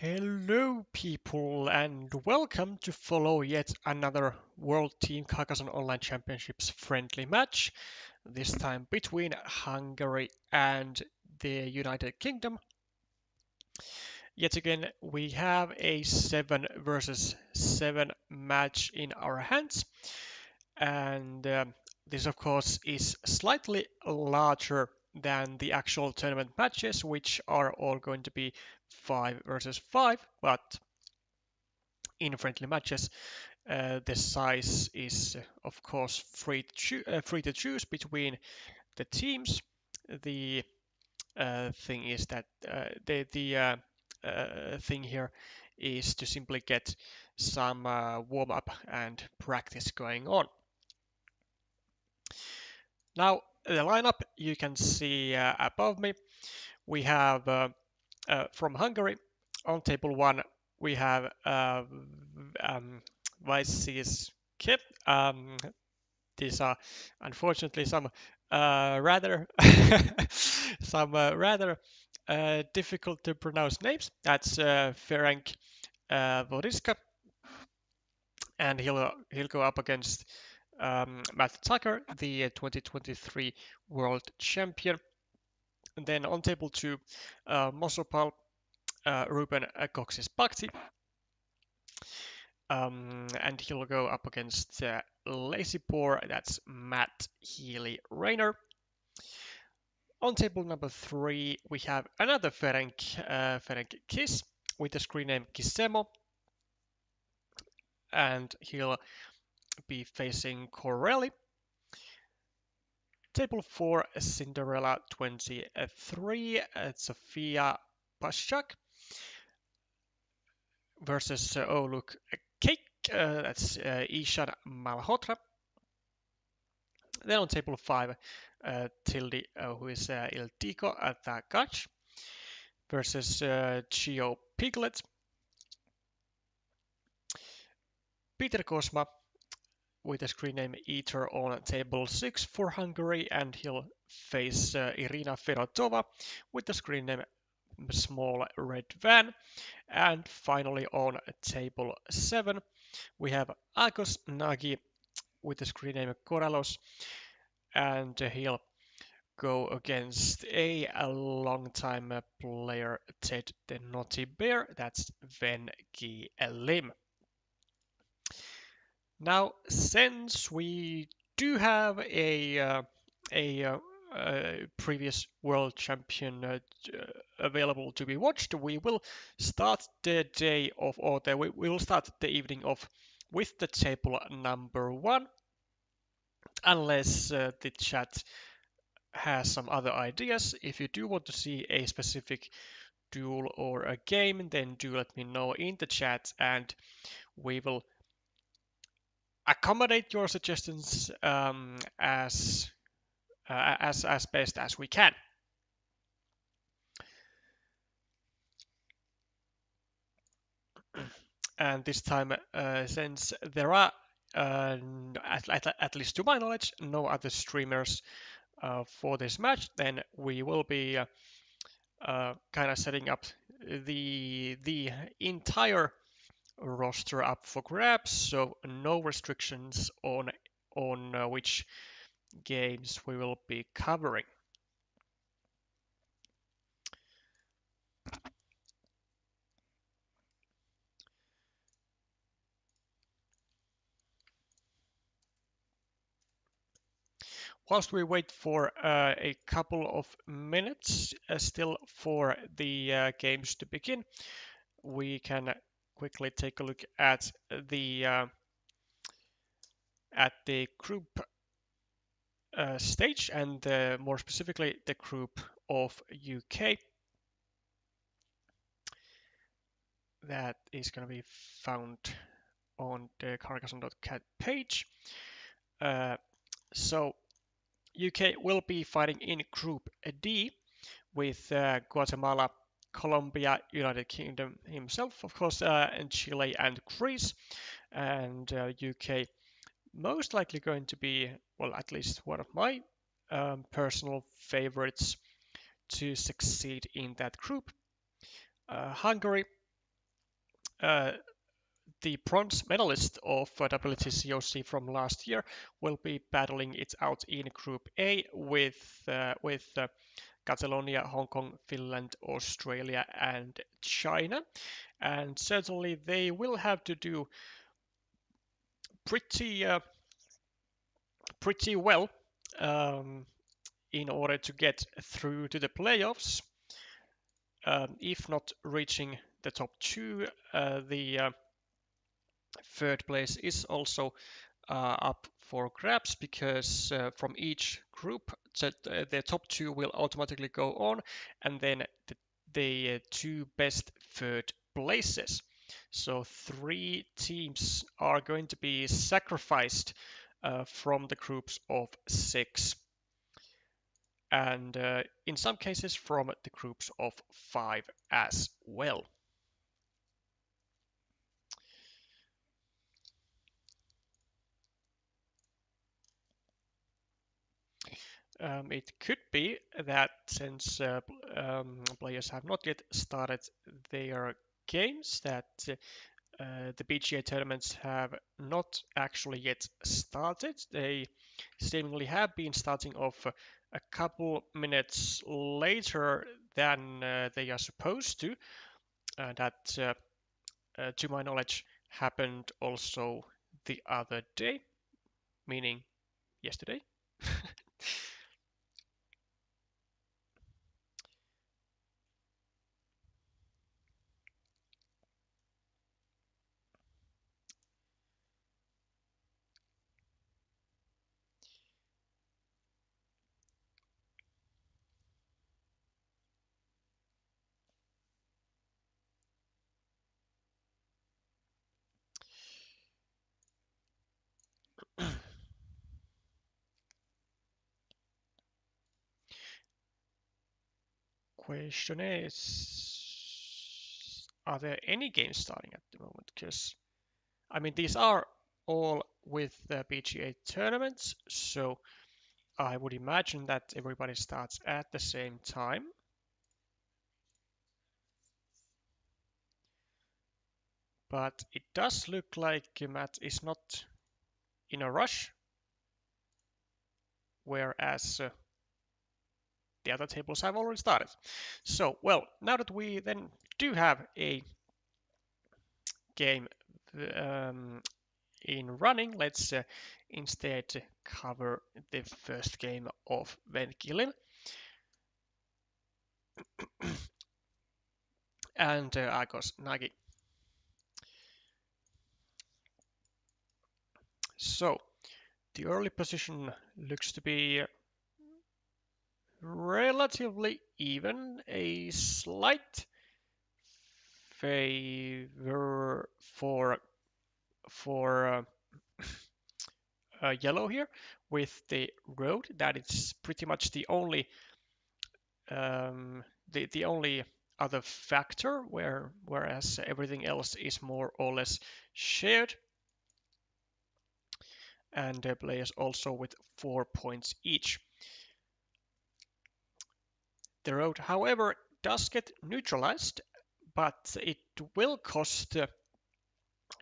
Hello people and welcome to follow yet another World Team Carcassonne Online Championships friendly match, this time between Hungary and the United Kingdom. Yet again we have a 7 versus 7 match in our hands, and this of course is slightly larger than the actual tournament matches, which are all going to be 5 versus 5, but in friendly matches the size is of course free to choose between the teams. The thing is that the thing here is to simply get some warm up and practice going on. Now the lineup you can see above me. We have from Hungary on table 1 we have vizecske. These are unfortunately some rather difficult to pronounce names. That's Ferenc Vodiska, and he'll go up against Matt Tucker, the 2023 world champion. And then on table 2, Mosopal Ruben Coxis Bhakti, and he'll go up against Lazy Boar, that's Matt Healy Rayner. On table number 3, we have another Ferenc Kiss with the screen name Kissemo, and he'll be facing Corelli. Table 4, Cinderella 23, Sofia Pashchak versus Oluk Cake, that's Ishan Malhotra. Then on table 5, Tildi, who is Ildiko Tagach versus GeoPiglet. Peter Kosma with the screen name Eater on table 6 for Hungary, and he'll face Irina Fedotova with the screen name Small Red Van. And finally on table 7 we have Agos Nagi with the screen name Coralos, and he'll go against a long-time player, Ted the Naughty Bear, that's Ven G. Lim. Now, since we do have a previous world champion available to be watched, we will start the day off, or we will start the evening off with the table number 1, unless the chat has some other ideas. If you do want to see a specific duel or a game, then do let me know in the chat, and we will accommodate your suggestions as best as we can. And this time, since there are, at least to my knowledge, no other streamers for this match, then we will be kind of setting up the entire roster up for grabs, so no restrictions on which games we will be covering. Whilst we wait for a couple of minutes still for the games to begin, we can quickly take a look at the group stage, and more specifically the group of UK. That is going to be found on the Carcassonne.cat page. So UK will be fighting in Group D with Guatemala, Colombia, United Kingdom himself, of course, and Chile and Greece. And UK most likely going to be, well, at least one of my personal favorites to succeed in that group. Hungary the bronze medalist of WTCOC from last year will be battling it out in Group A with Catalonia, Hong Kong, Finland, Australia, and China. And certainly they will have to do pretty pretty well um, in order to get through to the playoffs. If not reaching the top two, the third place is also up for grabs because from each group the top two will automatically go on, and then the two best third places. So three teams are going to be sacrificed from the groups of six, and in some cases from the groups of five as well. It could be that since players have not yet started their games, that the BGA tournaments have not actually yet started. They seemingly have been starting off a couple minutes later than they are supposed to. That, to my knowledge, happened also the other day, meaning yesterday. Question is, are there any games starting at the moment? Because I mean, these are all with the PGA tournaments, so I would imagine that everybody starts at the same time. But it does look like Matt is not in a rush, whereas the other tables have already started. So, well, now that we then do have a game in running, let's instead cover the first game of Venkilim. And Agos Nagi. So, the early position looks to be relatively even, a slight favor for yellow here with the road. That is pretty much the only the only other factor, whereas everything else is more or less shared. And players also with 4 points each. The road, however, does get neutralized, but it will cost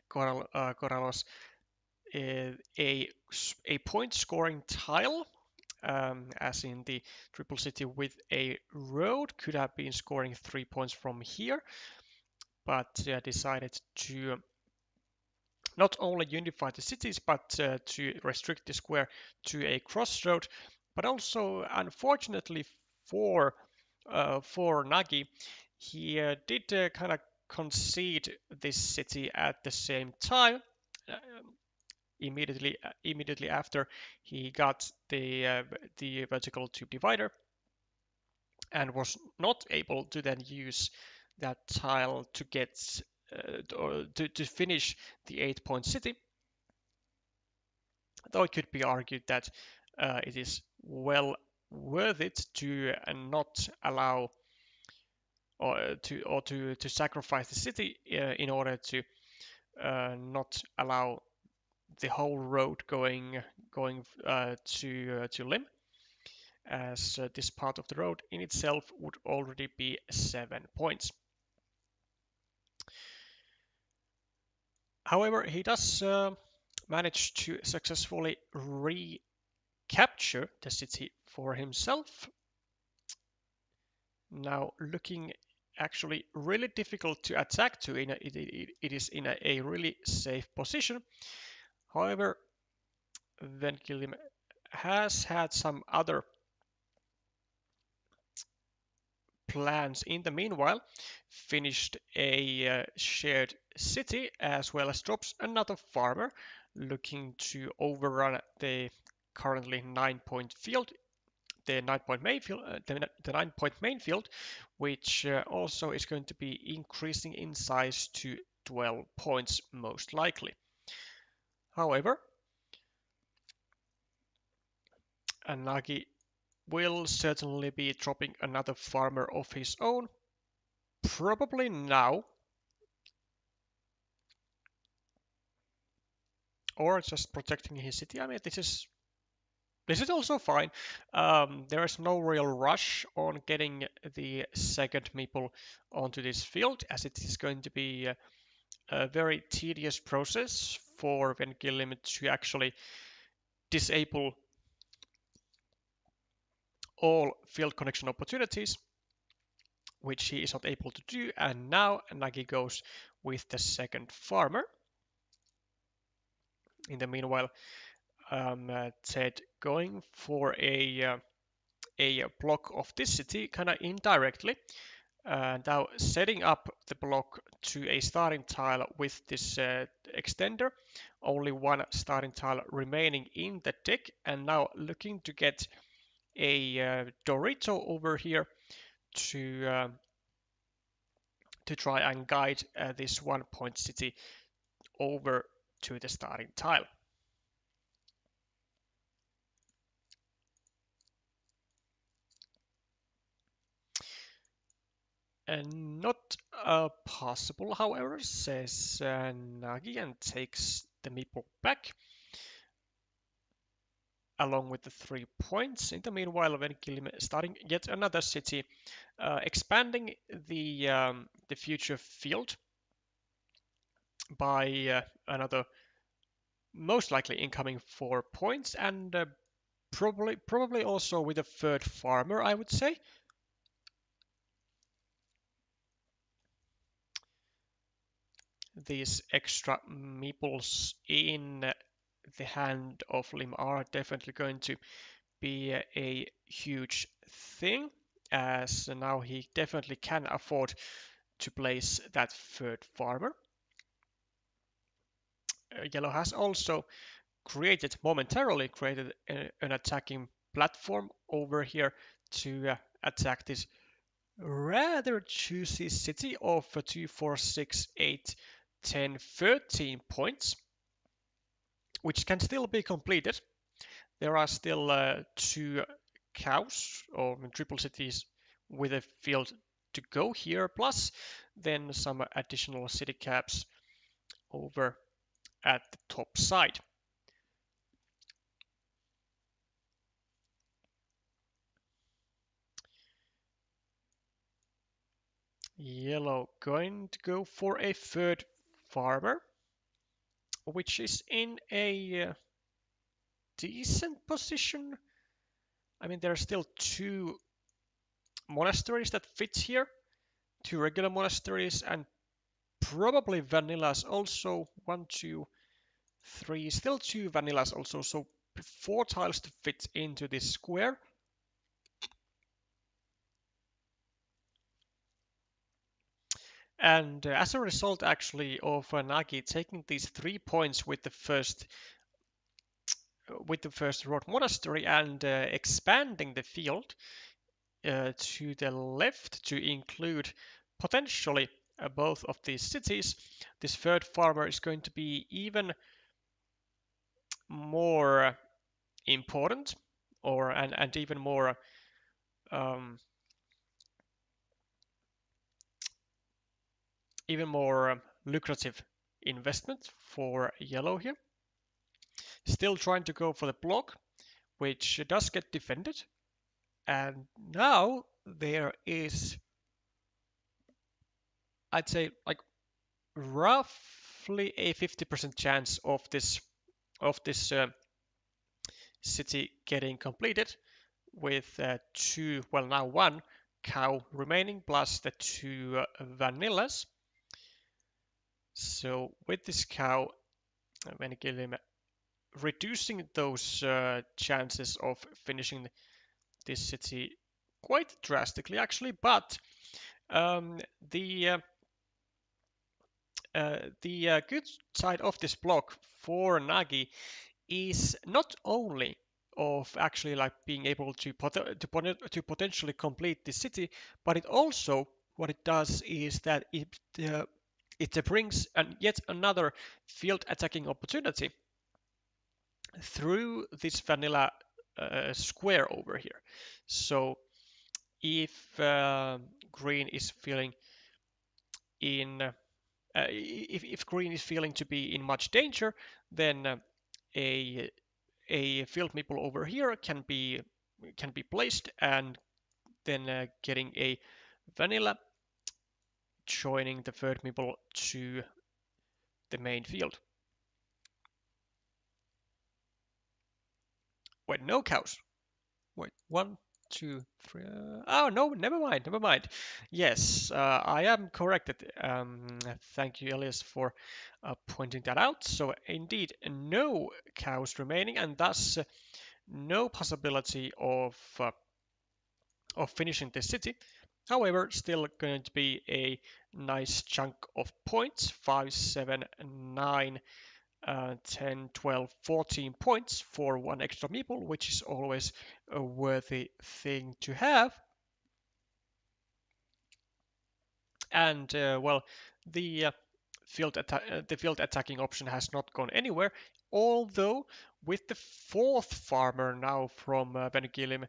coralos a point scoring tile, as in the triple city with a road could have been scoring 3 points from here, but decided to not only unify the cities, but to restrict the square to a crossroad. But also, unfortunately for Nagi, he did kind of concede this city at the same time. Uh, immediately after he got the vertical tube divider, and was not able to then use that tile to get or to finish the 8-point city. Though it could be argued that it is well worth it to not allow or to sacrifice the city in order to not allow the whole road going to Lim, as this part of the road in itself would already be 7 points. However, he does manage to successfully recapture the city for himself. Now looking actually really difficult to attack to. It is in a really safe position. However, Venkilim has had some other plans in the meanwhile, finished a shared city as well as drops another farmer looking to overrun the currently 9-point field, the 9-point main field, the 9-point main field, which also is going to be increasing in size to 12 points most likely. However, Anagi will certainly be dropping another farmer of his own, probably now, or just protecting his city. I mean, this is also fine. There is no real rush on getting the second meeple onto this field, as it is going to be a very tedious process for Venkilim to actually disable all field connection opportunities, which he is not able to do. And now Nagi goes with the second farmer. In the meanwhile, Ted going for a block of this city kind of indirectly. Now setting up the block to a starting tile with this extender. Only one starting tile remaining in the deck, and now looking to get a Dorito over here to try and guide this 1-point city over to the starting tile. And not possible, however, says Nagi, and takes the meeple back along with the 3 points. In the meanwhile, Venkilim starting yet another city, expanding the future field by another most likely incoming 4 points, and probably also with a third farmer, I would say. These extra meeples in the hand of Lim are definitely going to be a huge thing, as now he definitely can afford to place that third farmer. Yellow has also momentarily created an attacking platform over here to attack this rather juicy city of 2, 4, 6, 8, 10, 13 points, which can still be completed. There are still 2 cows or triple cities with a field to go here, plus then some additional city caps over at the top side. Yellow going to go for a third farmer, which is in a decent position. I mean, there are still 2 monasteries that fit here, 2 regular monasteries, and probably vanillas also. 1, 2, 3, still 2 vanillas also, so 4 tiles to fit into this square. And as a result, actually, of Nagi taking these 3 points with the first road monastery and expanding the field to the left to include potentially both of these cities, this third farmer is going to be even more important, and even more lucrative investment for yellow here. Still trying to go for the block, which does get defended. And now there is, I'd say, like roughly roughly a 50% chance of this city getting completed with now one cow remaining plus the two vanillas. So with this cow, I'm going to give him reducing those chances of finishing this city quite drastically, actually. But um, the uh, the good side of this block for Nagi is not only of actually like being able to potentially complete the city, but it also what it does is that it brings yet another field attacking opportunity through this vanilla square over here. So if green is feeling in if green is feeling to be in much danger, then a field meeple over here can be placed, and then getting a vanilla joining the third meeple to the main field. Wait, no cows. Wait, one, two, three. Oh no, never mind, never mind. Yes, I am corrected. Thank you, Elias, for pointing that out. So indeed, no cows remaining, and thus no possibility of finishing this city. However, still going to be a nice chunk of points: 5, 7, 9, 10, 12, 14 points for one extra meeple, which is always a worthy thing to have. And well, the field attacking option has not gone anywhere, although with the fourth farmer now from Bengilim,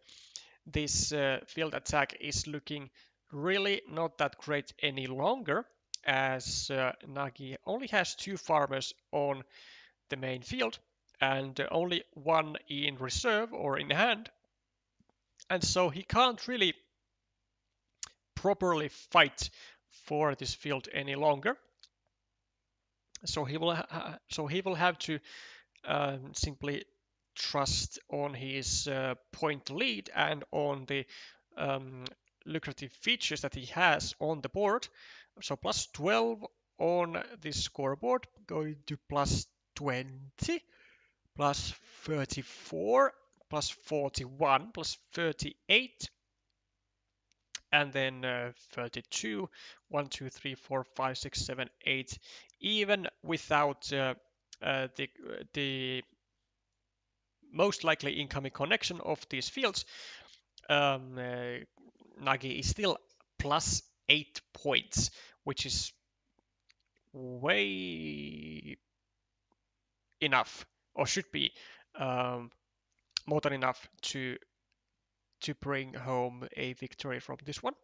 this field attack is looking really not that great any longer, as Nagi only has two farmers on the main field and only one in reserve or in hand, and so he can't really properly fight for this field any longer. So he will have to simply trust on his point lead and on the um, lucrative features that he has on the board. So plus 12 on this scoreboard, going to plus 20, plus 34, plus 41, plus 38, and then 32, 1, 2, 3, 4, 5, 6, 7, 8, even without the most likely incoming connection of these fields, Nagi is still plus 8 points, which is way enough, or should be more than enough to bring home a victory from this one.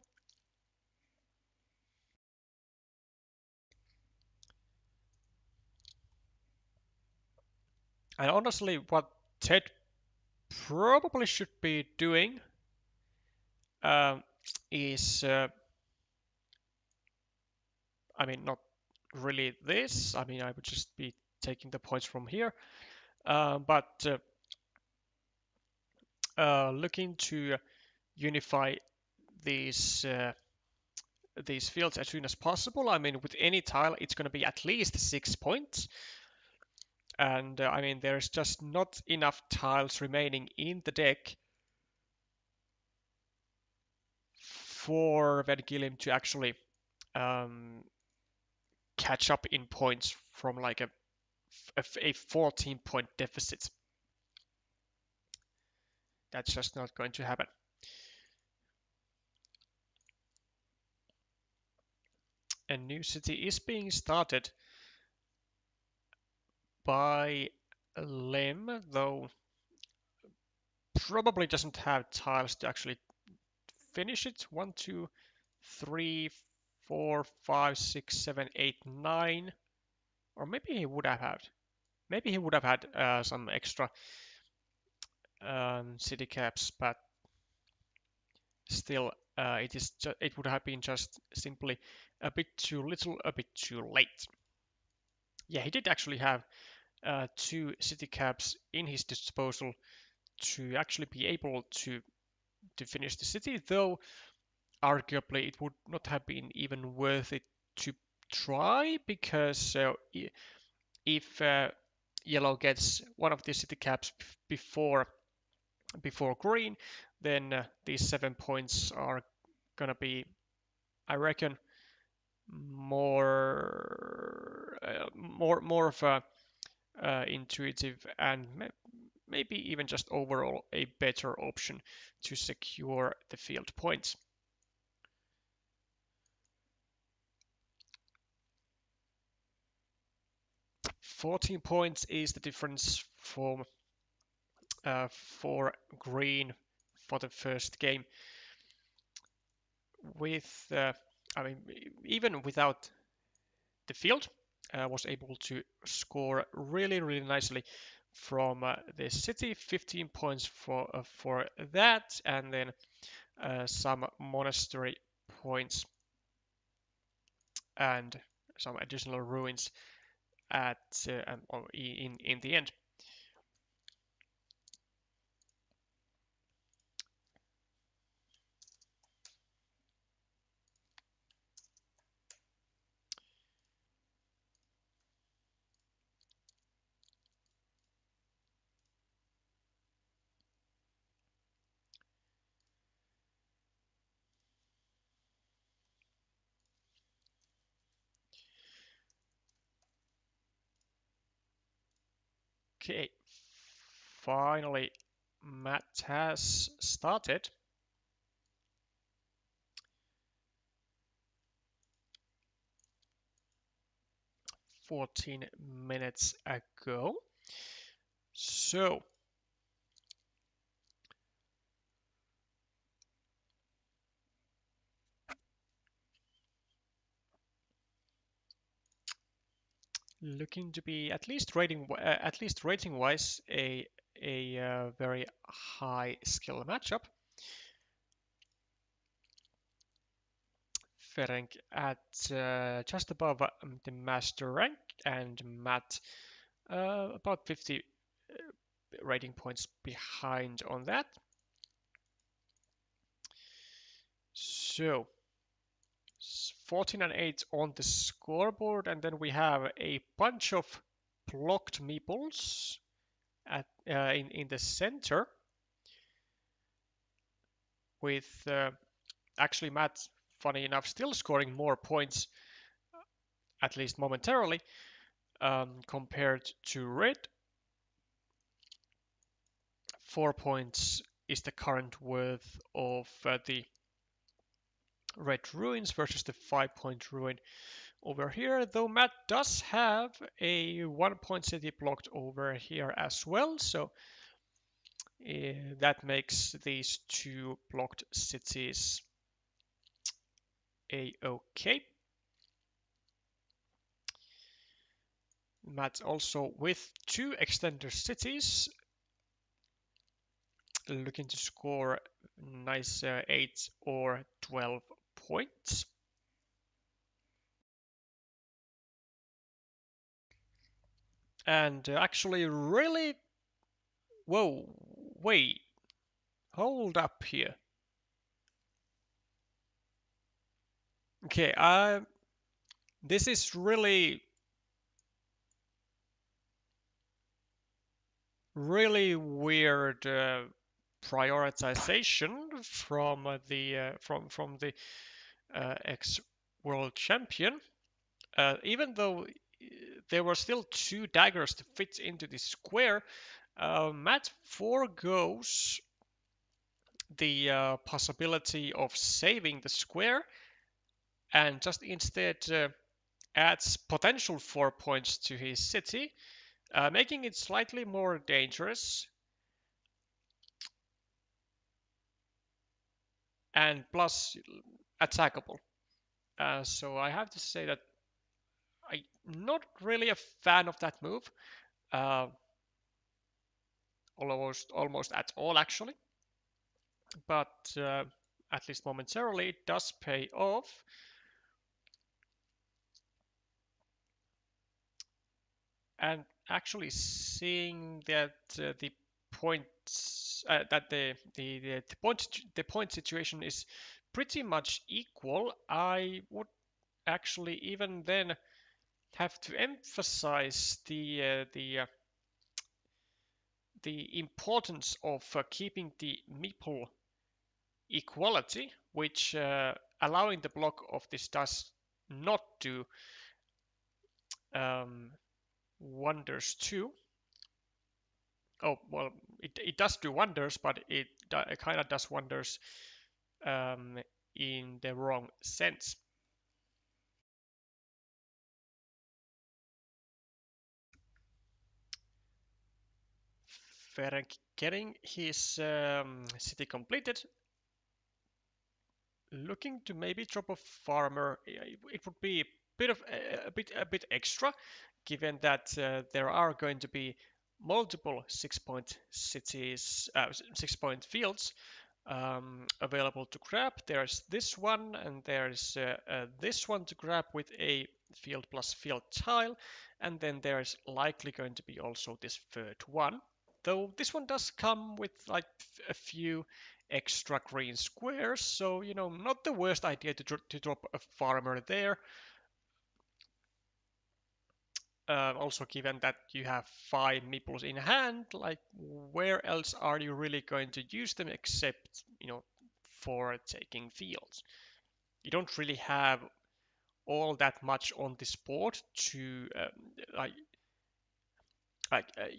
And honestly, what Ted probably should be doing is, I mean, not really this. I mean, I would just be taking the points from here, but looking to unify these these fields as soon as possible. I mean, with any tile, it's going to be at least 6 points. And I mean, there's just not enough tiles remaining in the deck for Vergilium to actually catch up in points from like a 14 point deficit. That's just not going to happen. A new city is being started by Lim, though probably doesn't have tiles to actually finish it. 1, 2, 3, 4, 5, 6, 7, 8, 9. Or maybe he would have had. Maybe he would have had some extra city caps, but still, it would have been just simply a bit too little, a bit too late. Yeah, he did actually have two city caps in his disposal to actually be able to finish the city, though arguably it would not have been even worth it to try, because if yellow gets one of the city caps before green, then these 7 points are gonna be, I reckon, more of a intuitive and maybe even just overall a better option to secure the field points. "14 points is the difference for green for the first game. With I mean, even without the field, was able to score really nicely from the city. 15 points for that, and then some monastery points and some additional ruins at in the end. Okay, finally Matt has started. 14 minutes ago. So looking to be at least rating wise a very high skill matchup. Ferenc at just above the master rank, and Matt about 50 rating points behind on that. So 14 and 8 on the scoreboard, and then we have a bunch of blocked meeples at in the center, with actually Matt, funny enough, still scoring more points, at least momentarily, compared to red. 4 points is the current worth of the red ruins versus the 5-point ruin over here, though Matt does have a 1-point city blocked over here as well, so that makes these two blocked cities a-okay. Matt also with two extender cities, looking to score nice 8 or 12 points. And actually really, whoa, wait, hold up here. Okay, this is really weird prioritization from the ex world champion. Even though there were still two daggers to fit into the square, Matt foregoes the possibility of saving the square and just instead adds potential 4 points to his city, making it slightly more dangerous and plus attackable. So I have to say that I'm not really a fan of that move, uh, almost at all actually, but at least momentarily it does pay off. and actually seeing that the points that the point situation is pretty much equal, I would actually even then have to emphasize the importance of keeping the meeple equality, which allowing the block of this does not do um, wonders too. Oh, well, it does do wonders, but it kind of does wonders um, in the wrong sense. Ferenc getting his city completed, looking to maybe drop a farmer. It would be a bit extra, given that there are going to be multiple 6-point cities, 6-point fields available to grab. There's this one, and there's this one to grab with a field plus field tile, and then there's likely going to be also this third one. Though this one does come with like a few extra green squares, so not the worst idea to drop a farmer there. Also, given that you have 5 meeples in hand, like where else are you really going to use them except for taking fields? You don't really have all that much on this board to like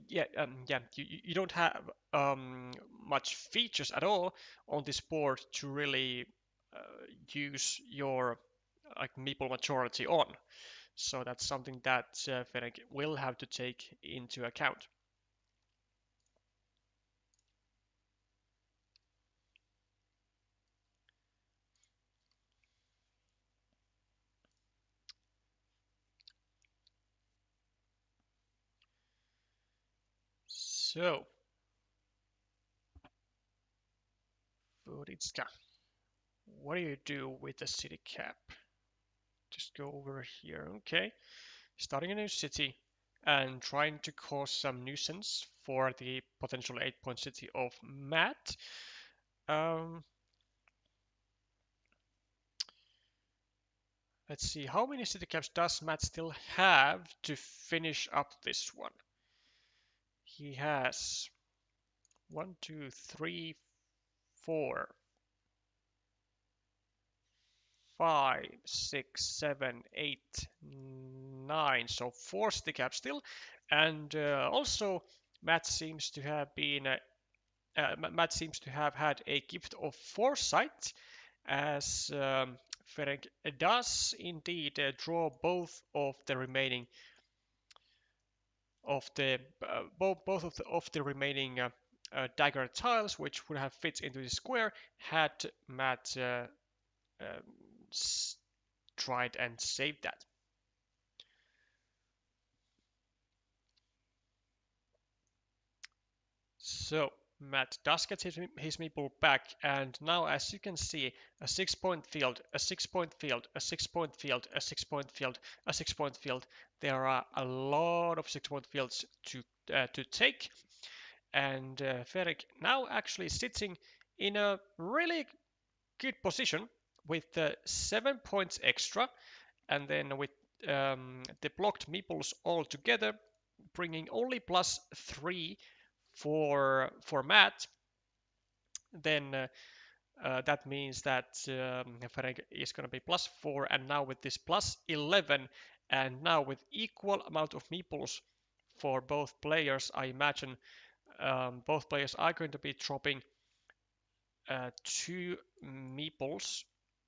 yeah, you don't have much features at all on this board to really uh, use your like meeple majority on. So that's something that Ferenc will have to take into account. So, Vizecske, what do you do with the city cap? Just go over here. Okay, starting a new city and trying to cause some nuisance for the potential 8-point city of Matt. Um, let's see, how many city caps does Matt still have to finish up this one? He has 1, 2, 3, 4, 5, 6, 7, 8, 9. So 4 city caps still, and also Matt seems to have had a gift of foresight, as Ferenc does indeed draw both of the remaining remaining dagger tiles, which would have fit into the square had Matt um, tried and saved that. So Matt does get his meeple back, and now as you can see, a 6-point field, a 6-point field, a 6-point field, a 6-point field, a 6-point field. There are a lot of 6-point fields to take, and Ferenc now actually sitting in a really good position with 7 points extra, and then with the blocked meeples all together, bringing only +3 for Matt. Then that means that Ferenc is going to be +4, and now with this +11, and now with equal amount of meeples for both players, I imagine both players are going to be dropping 2 meeples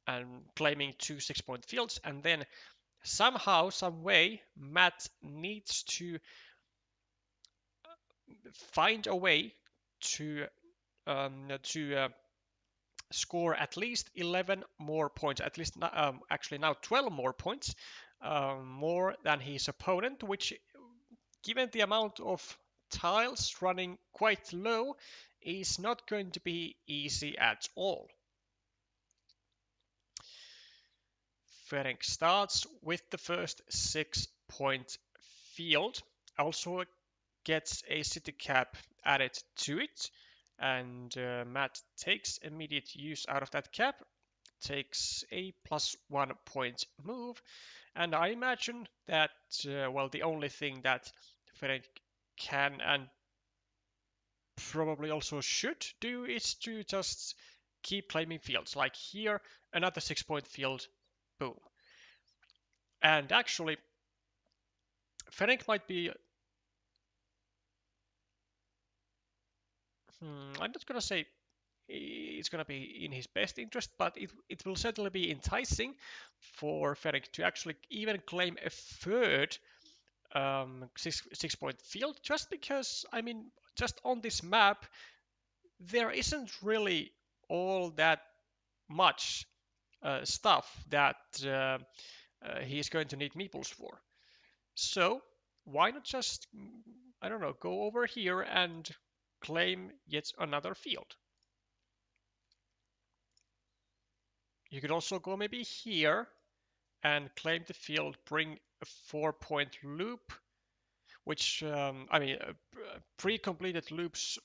and claiming 2 6-point fields, and then somehow, some way, Matt needs to find a way to score at least 11 more points, at least actually now 12 more points, more than his opponent, which, given the amount of tiles running quite low, is not going to be easy at all. Ferenc starts with the first 6-point field, also gets a city cap added to it, and Matt takes immediate use out of that cap, takes a +1 point move, and I imagine that, well, the only thing that Ferenc can and probably also should do is to just keep claiming fields. Like here, another 6-point field, boom. And actually, Ferenc might be... I'm not going to say it's going to be in his best interest, but it will certainly be enticing for Ferenc to actually even claim a third 6-point field, just because, I mean, just on this map, there isn't really all that much stuff that he's going to need meeples for. So why not just, I don't know, go over here and claim yet another field? You could also go maybe here and claim the field, bring a 4-point loop, which, I mean, pre-completed loops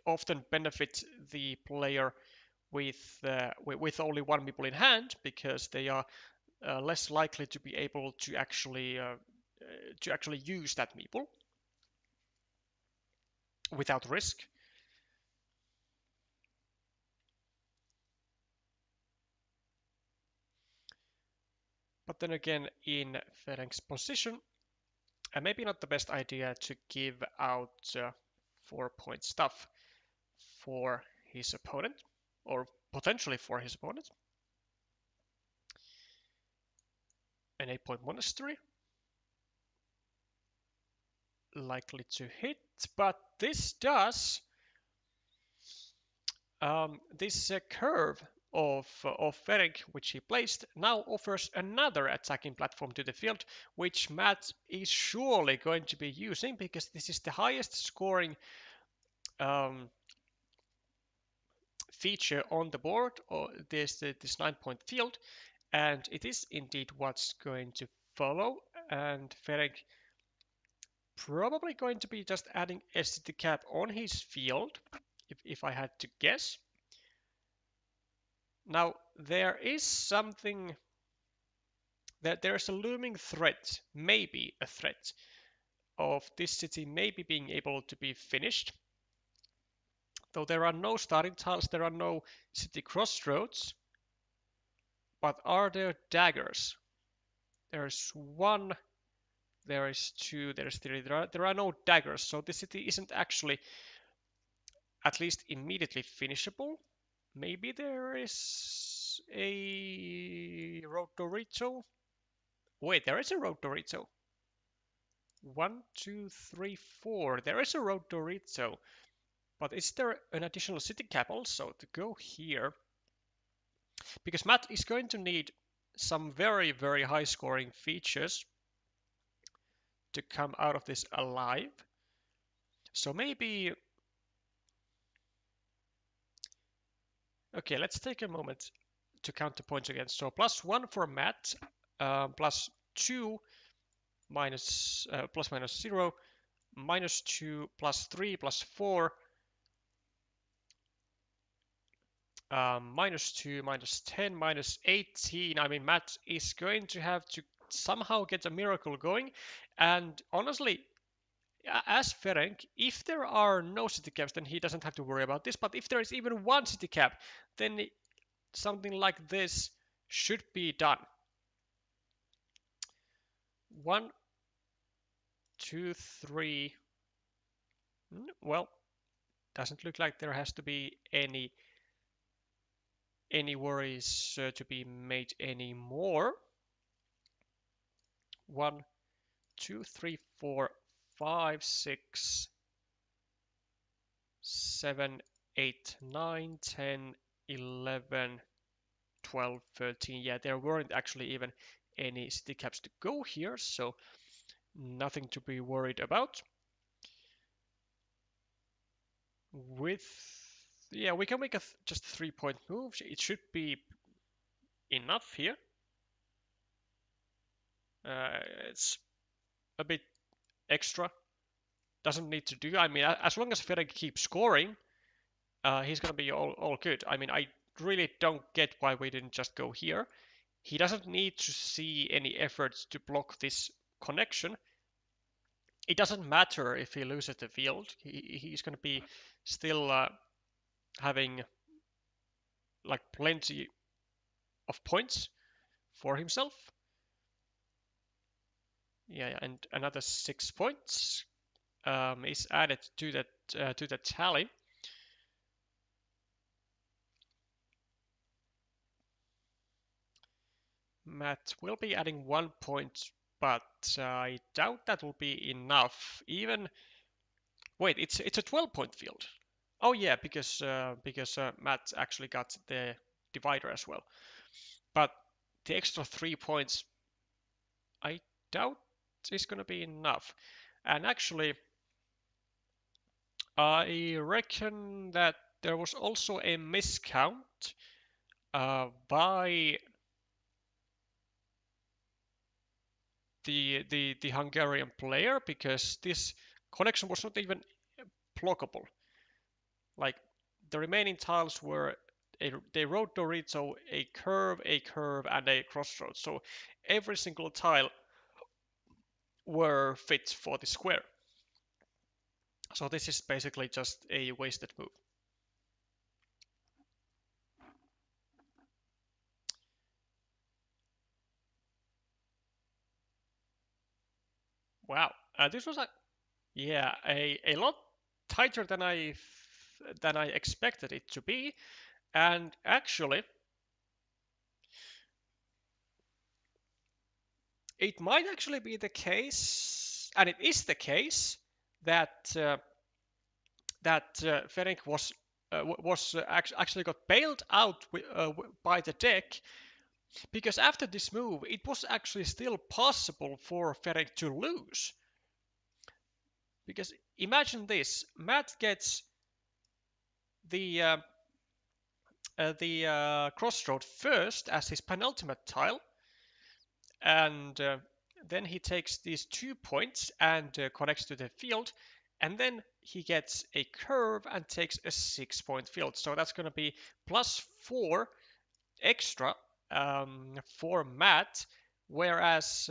often benefit the player with only one meeple in hand, because they are less likely to be able to actually use that meeple without risk. But then again, in Ferenc's position, maybe not the best idea to give out 4-point stuff for his opponent, or potentially for his opponent. An 8-point monastery, likely to hit, but this does this curve of Ferenc, which he placed, now offers another attacking platform to the field, which Matt is surely going to be using, because this is the highest scoring feature on the board, or this 9-point field, and it is indeed what's going to follow. And Ferenc probably going to be just adding a city cap on his field, if I had to guess. Now, there is something that there's a looming threat, maybe a threat, of this city maybe being able to be finished. Though there are no starting tiles, there are no city crossroads, but are there daggers? There's one, there is two, there's three, there are no daggers, so the city isn't actually at least immediately finishable. Maybe there is a road Dorito. Wait, there is a road Dorito. 1, 2, 3, 4. There is a road Dorito. But is there an additional city cap also to go here? Because Matt is going to need some very, very high scoring features to come out of this alive. So maybe... Okay, let's take a moment to count the points again. So +1 for Matt, +2 minus plus minus 0, -2, +3, +4, -2, -10, -18. I mean, Matt is going to have to somehow get a miracle going. And honestly, as Ferenc, if there are no city caps, then he doesn't have to worry about this. But if there is even one city cap, then something like this should be done. 1, 2, 3. Well, doesn't look like there has to be any worries to be made anymore. 1, 2, 3, 4, 5, 6, 7, 8, 9, 10, 11, 12, 13. Yeah, there weren't actually even any city caps to go here, so nothing to be worried about. Yeah, we can make just a 3-point move. It should be enough here. It's a bit extra. Doesn't need to do. I mean, as long as Ferenc keeps scoring, he's gonna be all good. I mean, I really don't get why we didn't just go here. He doesn't need to see any efforts to block this connection. It doesn't matter if he loses the field. He's gonna be still having like plenty of points for himself. Yeah, and another 6 points is added to that tally. Matt will be adding 1 point, but I doubt that will be enough. Even wait, it's a 12-point field. Oh yeah, because Matt actually got the divider as well. But the extra 3 points, I doubt is gonna be enough. And actually, I reckon that there was also a miscount by the Hungarian player because this connection was not even blockable. Like the remaining tiles were they wrote Dorito a curve, and a crossroads. So every single tile were fit for the square. So this is basically just a wasted move. Wow, this was a lot tighter than I expected it to be, and actually it might actually be the case, and it is the case that Ferenc actually got bailed out by the deck because after this move it was actually still possible for Ferenc to lose. Because imagine this: Matt gets the crossroad first as his penultimate tile, and then he takes these 2 points and connects to the field, and then he gets a curve and takes a 6-point field. So that's going to be +4 extra for Matt, whereas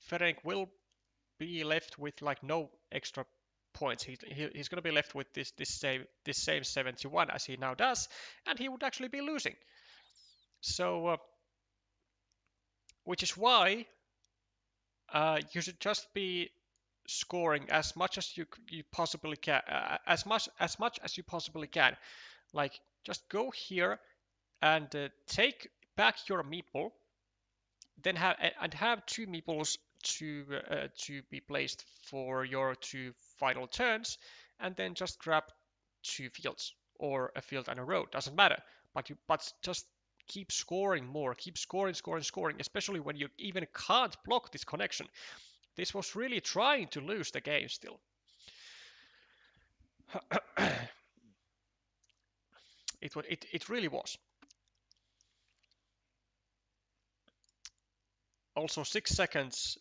Ferenc will be left with like no extra points. He's going to be left with this same 71 as he now does, and he would actually be losing. So, which is why you should just be scoring as much as you possibly can, as much as you possibly can. Like just go here and take back your meeple, then have 2 meeples to be placed for your 2 final turns, and then just grab 2 fields or a field and a road. Doesn't matter, but just keep scoring more, keep scoring, especially when you even can't block this connection. This was really trying to lose the game still. It really was. Also 6 seconds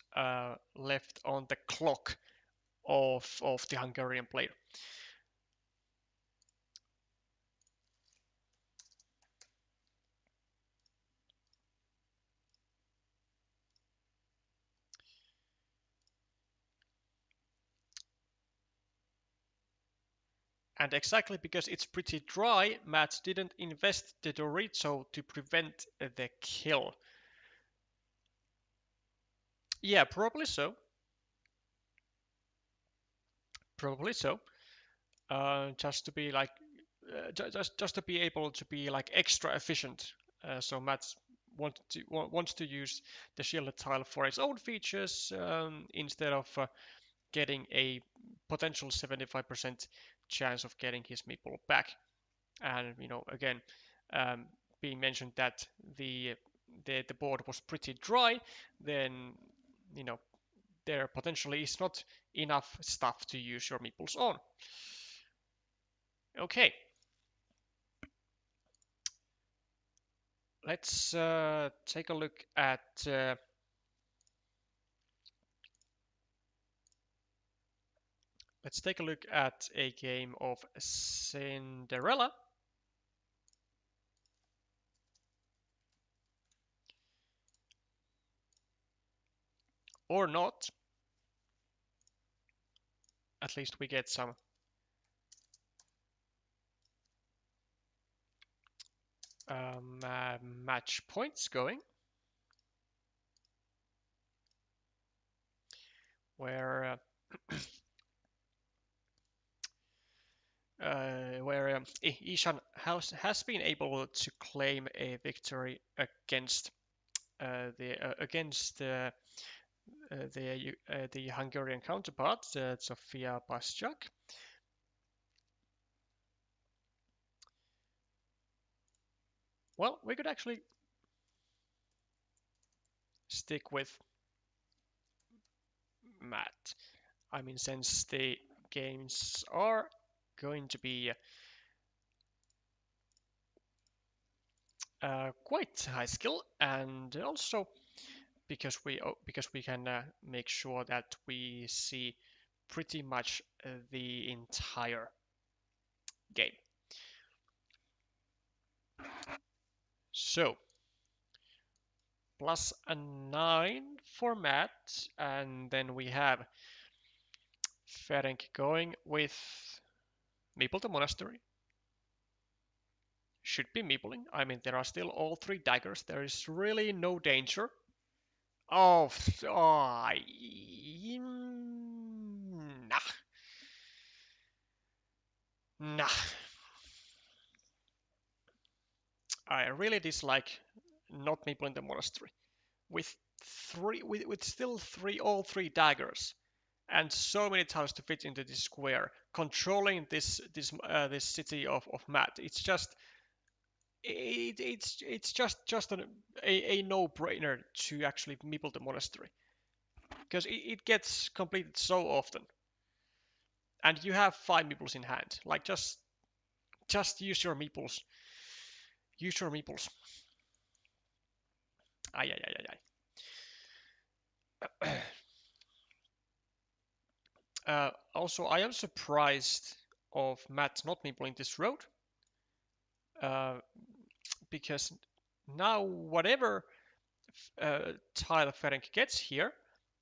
left on the clock of the Hungarian player. And exactly because it's pretty dry, Matt didn't invest the Dorito to prevent the kill. Yeah, probably so. Probably so. Just to be like, just to be able to be like extra efficient. So Matt wants to use the shielded tile for its own features instead of getting a potential 75% chance of getting his meeple back. And again, um, being mentioned that the board was pretty dry, then there potentially is not enough stuff to use your meeples on. Okay, let's take a look at let's take a look at a game of Cinderella. Or not. At least we get some match points going. Where Ishan has been able to claim a victory against the Hungarian counterpart, Zofia Bastiak. Well, we could actually stick with Matt. I mean, since the games are going to be quite high skill, and also because we can make sure that we see pretty much the entire game. So plus a 9 for Matt, and then we have Ferenc going with Maple the Monastery. Should be Meepling. I mean, there are still all 3 daggers. There is really no danger. Oh, nah. Nah. I really dislike not Meepling the Monastery. With still all 3 daggers and so many tiles to fit into this square, controlling this city of Matt, it's just a no-brainer to actually meeple the monastery, because it gets completed so often, and you have 5 meeples in hand. Like just use your meeples. Use your meeples. Ay ay ay ay ay. Also, I am surprised of Matt not meepling this road, because now whatever tile Ferenc gets here,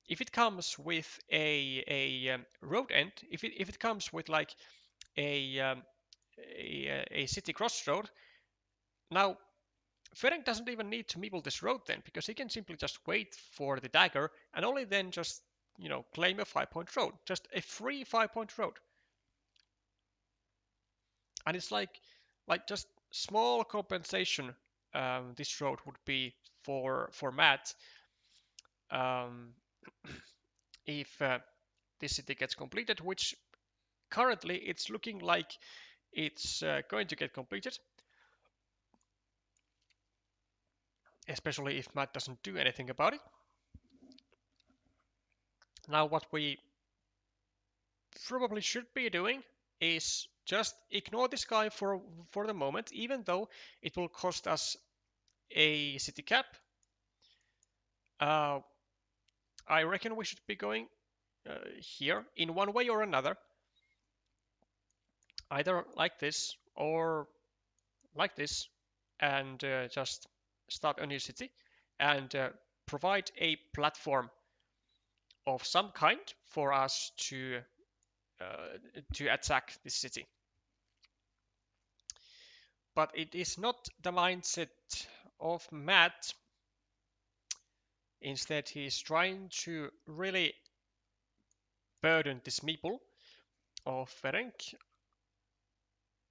if it comes with a road end, if it comes with like a city crossroad, now Ferenc doesn't even need to meeple this road then, because he can simply just wait for the dagger and only then just, claim a 5-point road, just a free 5-point road. And it's like just small compensation this road would be for Matt, if this city gets completed, which currently it's looking like it's going to get completed, especially if Matt doesn't do anything about it. Now what we probably should be doing is just ignore this guy for the moment, even though it will cost us a city cap. I reckon we should be going here in one way or another, either like this or like this, and just start a new city and provide a platform of some kind for us to attack this city. But it is not the mindset of Matt. Instead, he is trying to really burden this meeple of Ferenc,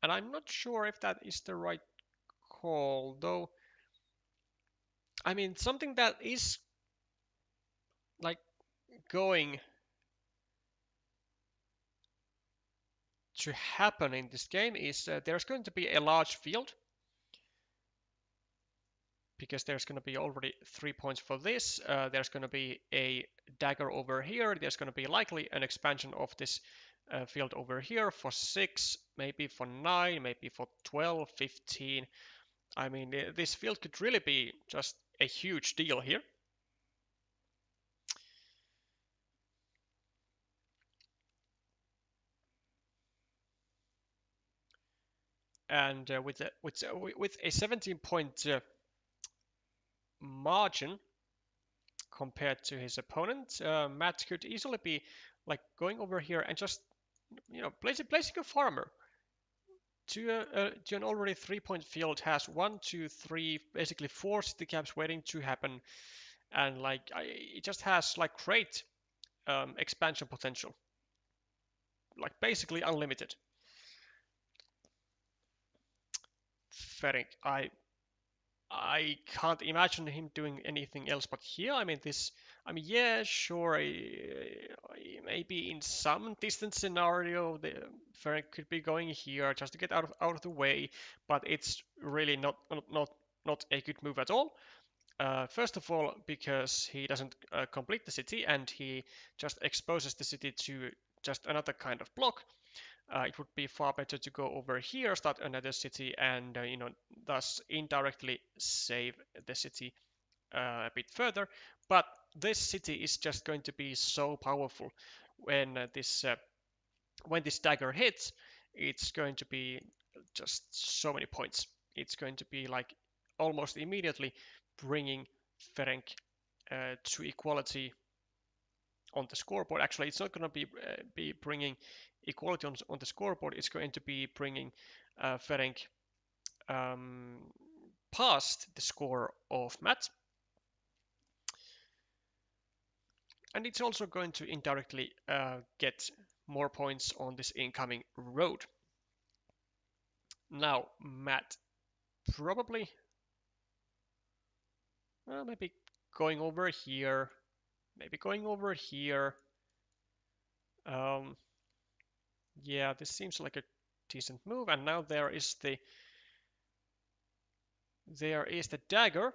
and I'm not sure if that is the right call, though. I mean, something that is like going to happen in this game is there's going to be a large field, because there's going to be already 3 points for this. There's going to be a dagger over here. There's going to be likely an expansion of this field over here for 6, maybe for 9, maybe for 12, 15. I mean, this field could really be just a huge deal here. and with a 17-point margin compared to his opponent, Matt could easily be like going over here and just placing a farmer to an already 3-point field. Has 1, 2, 3, basically 4 city caps waiting to happen, and like it just has like great expansion potential, like basically unlimited. Ferenc, I can't imagine him doing anything else but here. I mean, yeah, sure, maybe in some distant scenario, the Ferenc could be going here just to get out of the way, but it's really not a good move at all. First of all, because he doesn't complete the city and he just exposes the city to just another kind of block. It would be far better to go over here, start another city, and thus indirectly save the city a bit further. But this city is just going to be so powerful when this dagger hits. It's going to be just so many points. It's going to be like almost immediately bringing Ferenc to equality on the scoreboard. Actually, it's not going to be bringing equality on the scoreboard. It's going to be bringing Ferenc past the score of Matt. And it's also going to indirectly get more points on this incoming road. Now, Matt probably maybe going over here, maybe going over here. Yeah, this seems like a decent move. And now there is the dagger.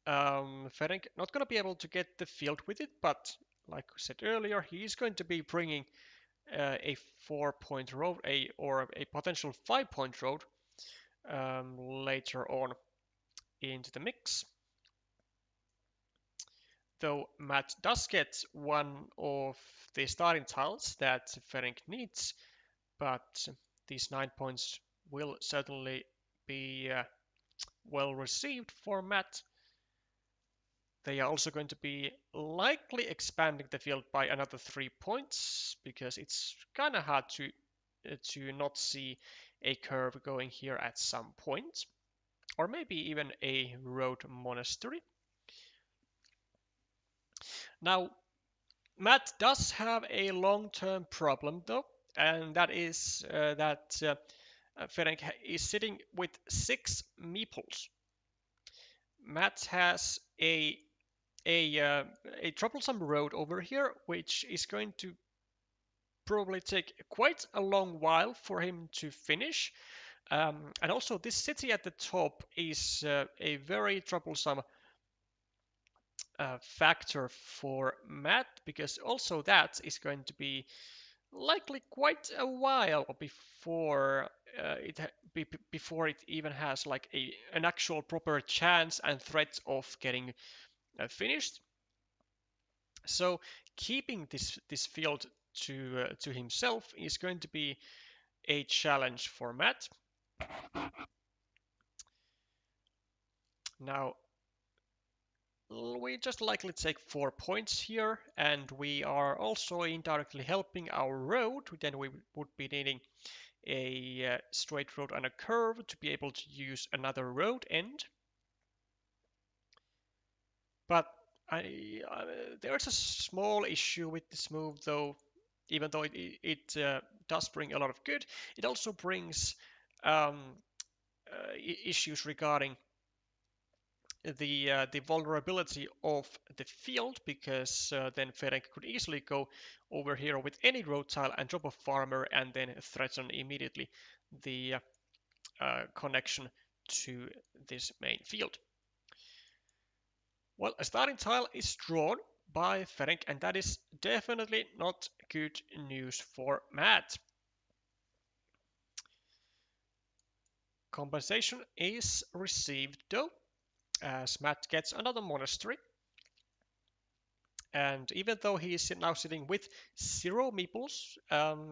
Ferenc not going to be able to get the field with it, but like I said earlier, he's going to be bringing a 4-point road, or a potential 5-point road later on into the mix. Though Matt does get one of the starting tiles that Ferenc needs, but these 9 points will certainly be well received for Matt. They are also going to be likely expanding the field by another 3 points, because it's kind of hard to not see a curve going here at some point, or maybe even a road monastery. Now, Matt does have a long-term problem though, and that is that Ferenc is sitting with 6 meeples. Matt has a troublesome road over here, which is going to probably take quite a long while for him to finish. And also, this city at the top is a very troublesome factor for Matt, because also that is going to be likely quite a while before before it even has like an actual proper chance and threat of getting finished. So keeping this field to himself is going to be a challenge for Matt. Now, we just likely take 4 points here, and we are also indirectly helping our road. Then we would be needing a straight road and a curve to be able to use another road end. But there's a small issue with this move, though. Even though it does bring a lot of good, it also brings issues regarding the vulnerability of the field, because then Ferenc could easily go over here with any road tile and drop a farmer and then threaten immediately the connection to this main field. Well, a starting tile is drawn by Ferenc, and that is definitely not good news for Matt. Compensation is received though, as Matt gets another monastery, And even though he is now sitting with 0 meeples,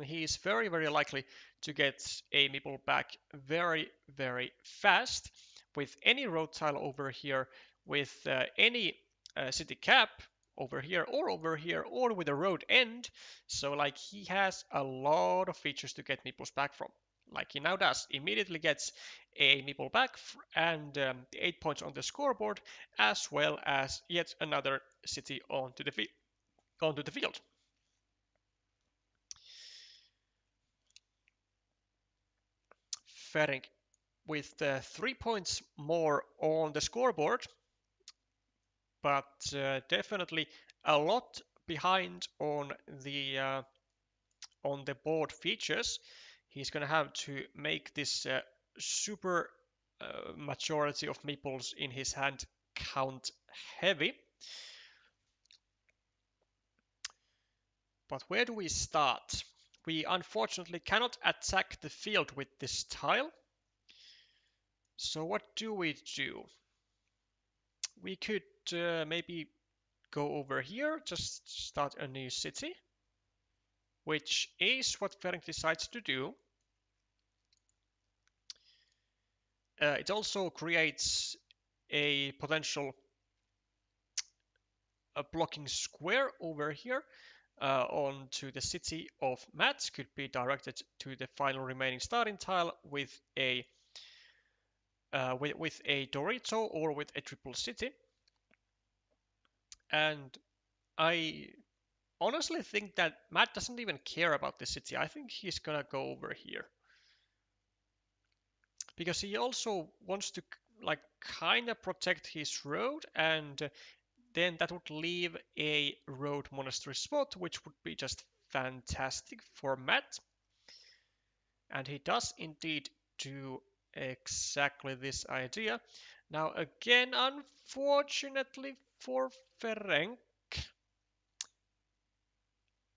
he is very, very likely to get a meeple back very, very fast with any road tile over here, with any city cap over here, or with a road end. So like he has a lot of features to get meeples back from. Like he now does, immediately gets a meeple back and 8 points on the scoreboard, as well as yet another city onto the field. Ferenc with 3 points more on the scoreboard, but definitely a lot behind on the board features. He's going to have to make this super majority of meeples in his hand count heavy. But where do we start? We unfortunately cannot attack the field with this tile. So what do we do? We could maybe go over here, just start a new city, which is what Ferenc decides to do. It also creates a potential blocking square over here onto the city of Matt. Could be directed to the final remaining starting tile with a Dorito or with a triple city. And I honestly think that Matt doesn't even care about the city. I think he's gonna go over here because he also wants to like kind of protect his road, and then that would leave a road monastery spot, which would be just fantastic for Matt. And he does indeed do exactly this idea. Now again, unfortunately for Ferenc,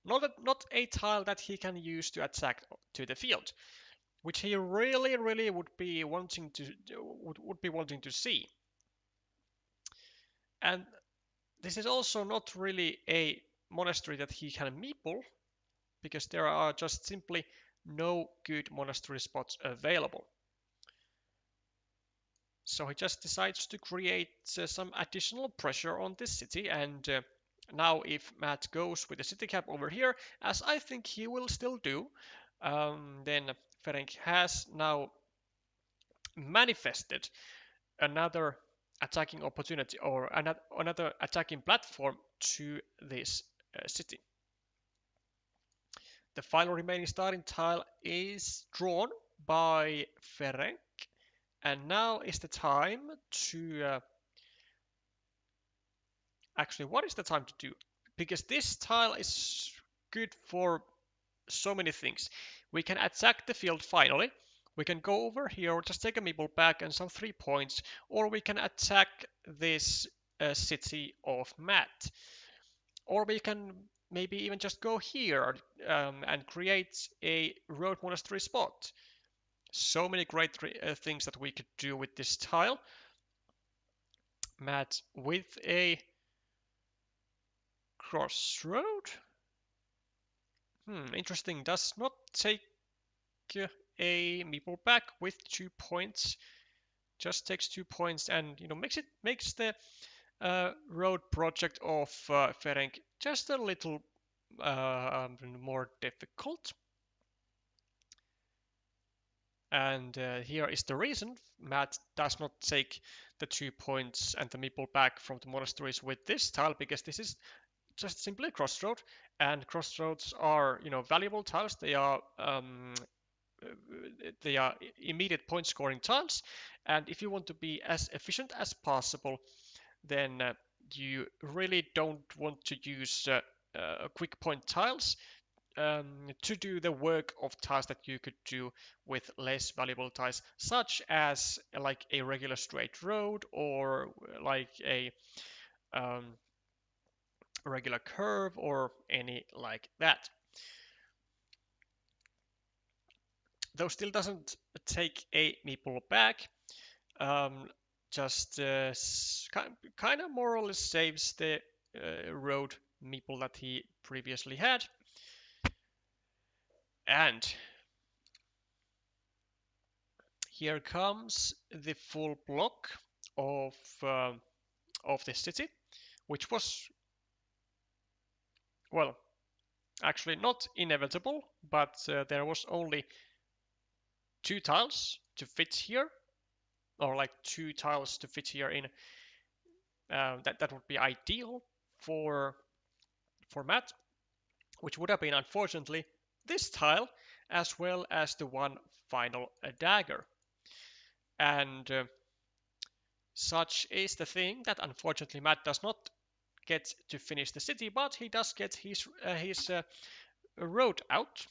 not a tile that he can use to attack to the field, which he really would be wanting to see. And this is also not really a monastery that he can meeple, because there are just simply no good monastery spots available. So he just decides to create some additional pressure on this city, and now if Matt goes with the city cap over here, as I think he will still do, then Ferenc has now manifested another attacking opportunity or another attacking platform to this city. The final remaining starting tile is drawn by Ferenc, and now is the time to actually, what is the time to do? Because this tile is good for so many things. We can attack the field finally. We can go over here, just take a meeple back and some 3 points, or we can attack this city of Matt. Or we can maybe even just go here and create a road monastery spot. So many great things that we could do with this tile. Matt with a crossroad. Interesting. Does not take a meeple back with 2 points. Just takes 2 points, and makes the road project of Ferenc just a little more difficult. And here is the reason Matt does not take the 2 points and the meeple back from the monasteries with this tile, because this is just simply a crossroad, and crossroads are valuable tiles. They are immediate point scoring tiles, and if you want to be as efficient as possible, then you really don't want to use quick point tiles to do the work of tiles that you could do with less valuable tiles, such as like a regular straight road, or like a regular curve, or any like that. Though still doesn't take a meeple back, just kind of more or less saves the road meeple that he previously had. And here comes the full block of the city, which was, well, actually not inevitable, but there was only 2 tiles to fit here, or like 2 tiles to fit here in. That would be ideal for Matt, which would have been unfortunately this tile as well as the one final dagger. And such is the thing that unfortunately Matt does not get to finish the city, but he does get his road out.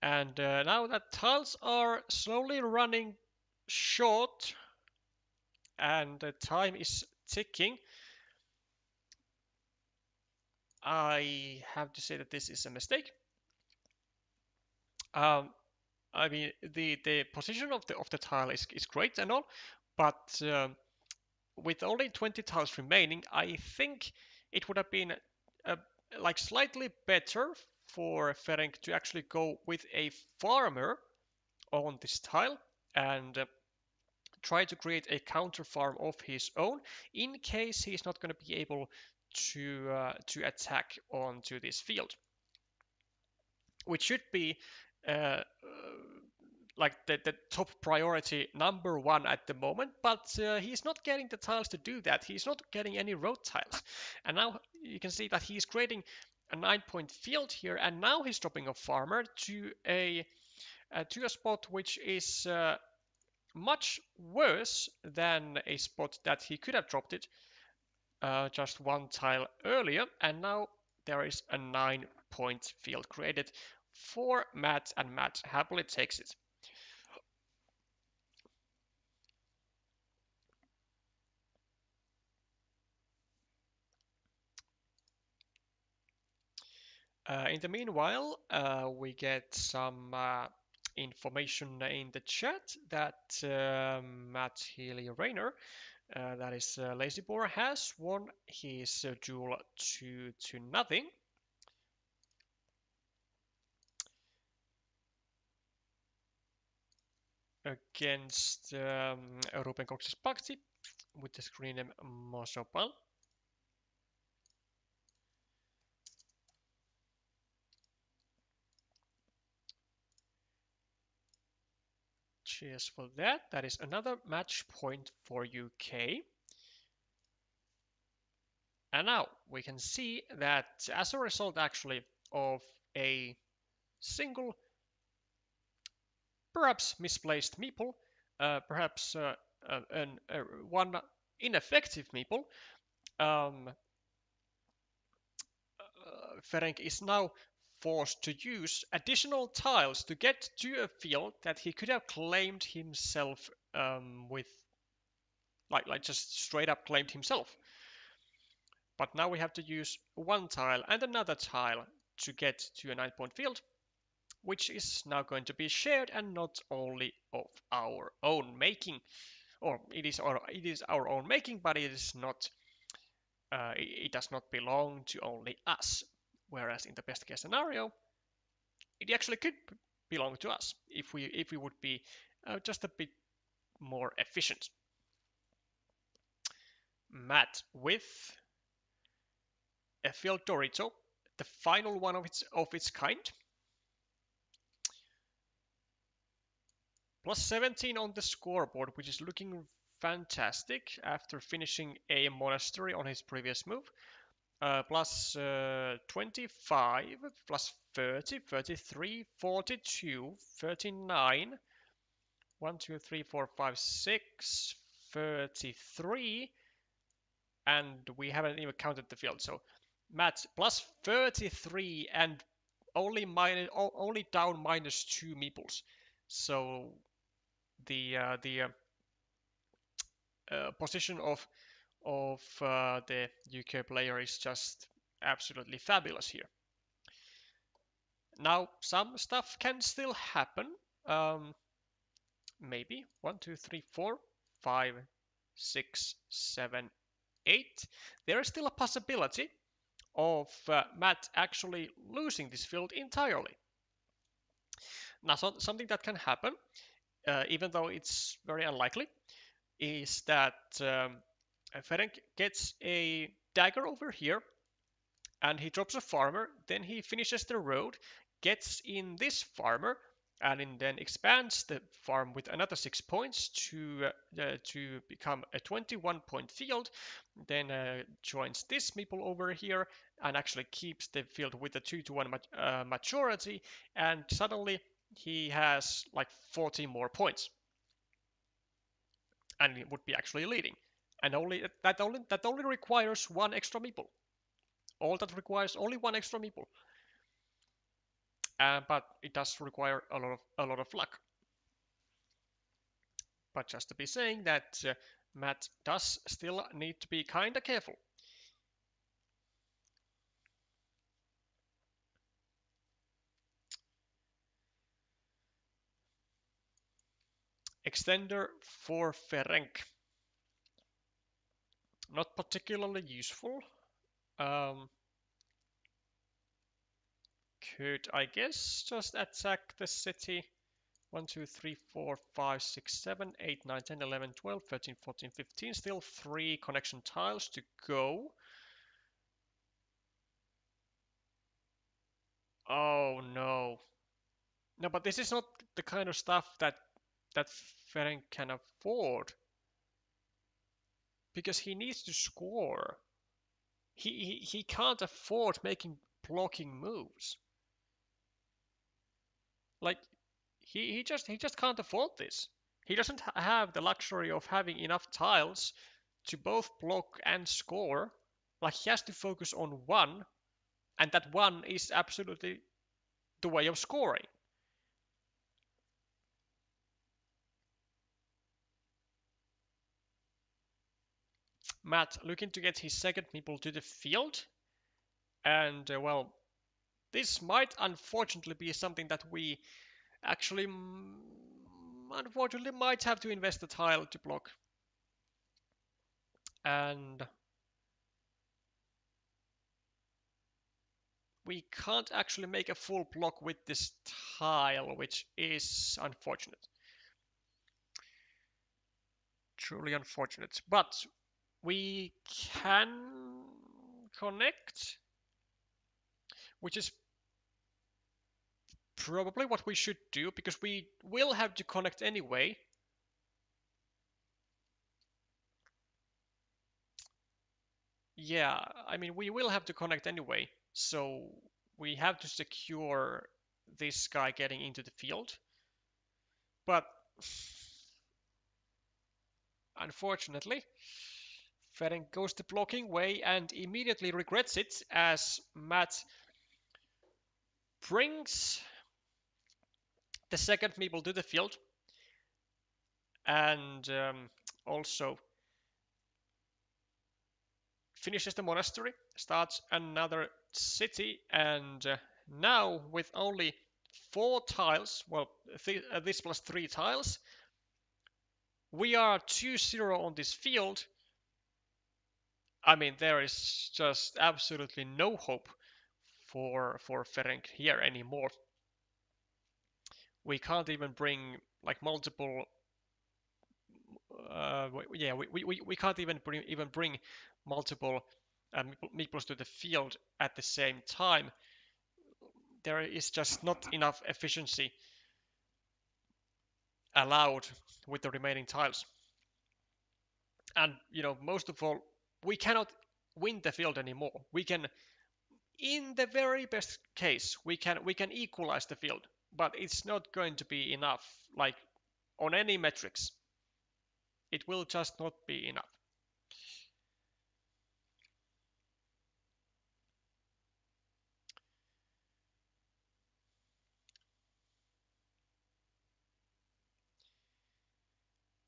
And now that tiles are slowly running short and time is ticking, I have to say that this is a mistake. I mean, the position of the tile is great and all, but with only 20 tiles remaining, I think it would have been like slightly better for Ferenc to actually go with a farmer on this tile and try to create a counter farm of his own in case he's not going to be able to attack onto this field, which should be uh, like the top priority #1 at the moment, but he's not getting the tiles to do that. He's not getting any road tiles, and now you can see that he's creating a 9-point field here, and now he's dropping a farmer to a spot which is much worse than a spot that he could have dropped it just 1 tile earlier, and now there is a 9-point field created for Matt, and Matt happily takes it. In the meanwhile, we get some information in the chat that Matt Healy Rayner, that is Lazyboar, has won his duel 2-0 against Ruben Cox's Pakti with the screen name Mosopal. Cheers for that. That is another match point for UK. And now we can see that as a result actually of a single, perhaps misplaced meeple, perhaps one ineffective meeple, Ferenc is now forced to use additional tiles to get to a field that he could have claimed himself with, like just straight up claimed himself. But now we have to use 1 tile and another tile to get to a 9-point field, which is now going to be shared and not only of our own making. Or it is our own making, but it is not. It does not belong to only us. Whereas in the best case scenario, it actually could belong to us if we would be just a bit more efficient. Matt with a field Dorito, the final one of its kind. Plus 17 on the scoreboard, which is looking fantastic after finishing a monastery on his previous move. Plus 25, plus 30, 33, 42, 39, 1, 2, 3, 4, 5, 6, 33, and we haven't even counted the field. So Matt plus 33 and only down -2 meeples. So the position of the UK player is just absolutely fabulous here. Now some stuff can still happen. Maybe 1, 2, 3, 4, 5, 6, 7, 8, there is still a possibility of Matt actually losing this field entirely. Now, something that can happen, even though it's very unlikely, is that Ferenc gets a dagger over here and he drops a farmer, then he finishes the road, gets in this farmer, and then expands the farm with another 6 points to become a 21-point field, then joins this meeple over here and actually keeps the field with a 2-to-1 majority, and suddenly he has like 40 more points and it would be actually leading. And that only requires one extra meeple. All that requires only one extra meeple. But it does require a lot of luck. But just to be saying that Matt does still need to be kinda careful. Extender for Ferenc. Not particularly useful. Could, I guess, just attack the city. 1, 2, 3, 4, 5, 6, 7, 8, 9, 10, 11, 12, 13, 14, 15. Still 3 connection tiles to go. Oh no. No, but this is not the kind of stuff that Ferenc can afford. Because he needs to score. He can't afford making blocking moves. Like he just can't afford this. He doesn't have the luxury of having enough tiles to both block and score. Like he has to focus on one, and that one is absolutely the way of scoring. Matt looking to get his second meeple to the field, and well, this might unfortunately be something that we actually unfortunately might have to invest a tile to block. And we can't actually make a full block with this tile, which is unfortunate. Truly unfortunate. But we can connect, which is probably what we should do, because we will have to connect anyway. Yeah, I mean, we will have to connect anyway, so we have to secure this guy getting into the field. But unfortunately, Ferenc goes the blocking way and immediately regrets it as Matt brings the second meeple to the field and also finishes the monastery, starts another city, and now with only 4 tiles, well, this plus 3 tiles, we are 2-0 on this field. I mean, there is just absolutely no hope for Ferenc here anymore. We can't even bring like multiple. Yeah, we can't even bring multiple meeples to the field at the same time. There is just not enough efficiency allowed with the remaining tiles. And most of all, we cannot win the field anymore. We can, in the very best case, we can equalize the field, but it's not going to be enough. Like on any metrics, it will just not be enough.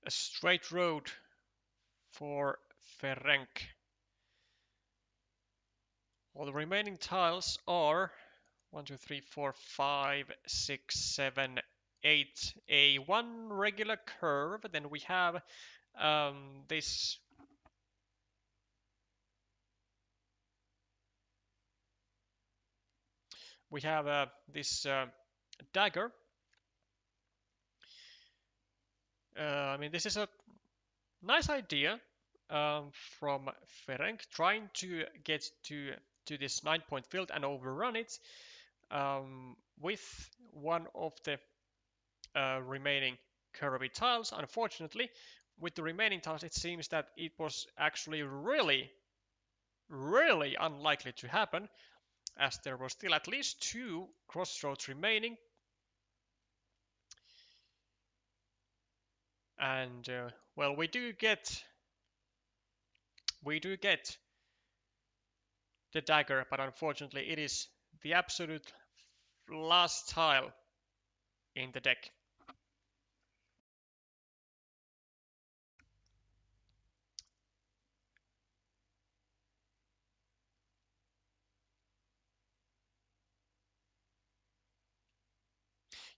A straight road for Ferenc. All the remaining tiles are 1, 2, 3, 4, 5, 6, 7, 8. A one regular curve. Then we have this we have this dagger. I mean, this is a nice idea from Ferenc, trying to get to this 9-point field and overrun it with one of the remaining curvy tiles. Unfortunately, with the remaining tiles, it seems that it was actually really unlikely to happen, as there were still at least 2 crossroads remaining. And well, we do get the dagger, but unfortunately it is the absolute last tile in the deck.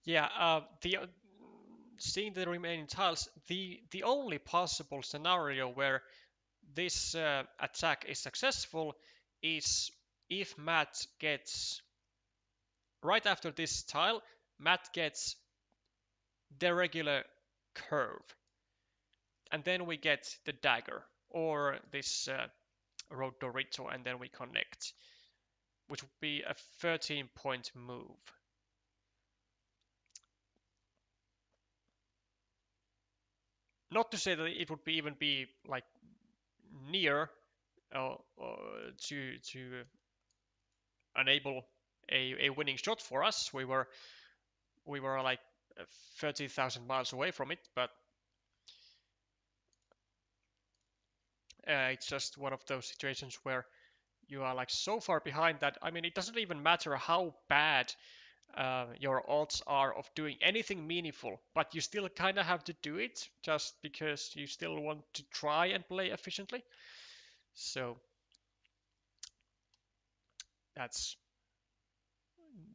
Yeah, seeing the remaining tiles, the only possible scenario where this attack is successful is if Matt gets, right after this tile, Matt gets the regular curve, and then we get the dagger or this road Dorito, and then we connect, which would be a 13-point move. Not to say that it would be even be like near uh, to enable a winning shot for us. We were like 30,000 miles away from it, but it's just one of those situations where you are like so far behind that, I mean, it doesn't even matter how bad your odds are of doing anything meaningful, but you still kind of have to do it just because you still want to try and play efficiently. So that's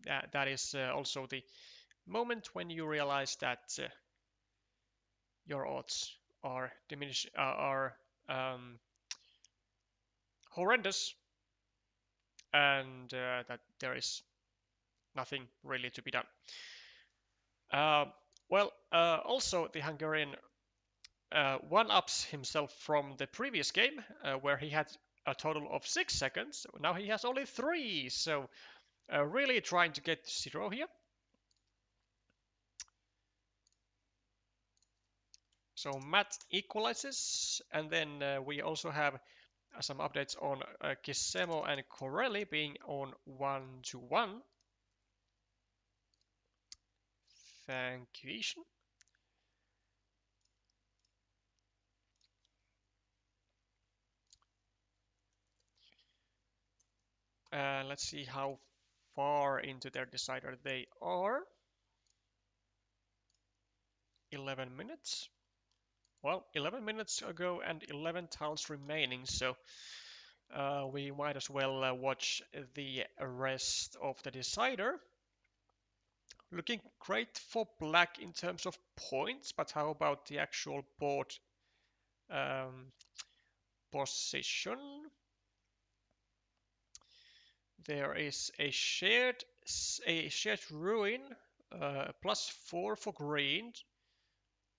that is also the moment when you realize that your odds are horrendous, and that there is nothing really to be done. Well, also the Hungarian one-ups himself from the previous game, where he had a total of 6 seconds. Now he has only 3, so really trying to get 0 here. So Matt equalizes, and then we also have some updates on Kissemo and Corelli being on 1-1. Thank you, Ishan. Let's see how far into their decider they are. 11 minutes. Well, 11 minutes ago and 11 tiles remaining, so we might as well watch the rest of the decider. Looking great for black in terms of points, but how about the actual board um, position? There is a shared ruin, +4 for green,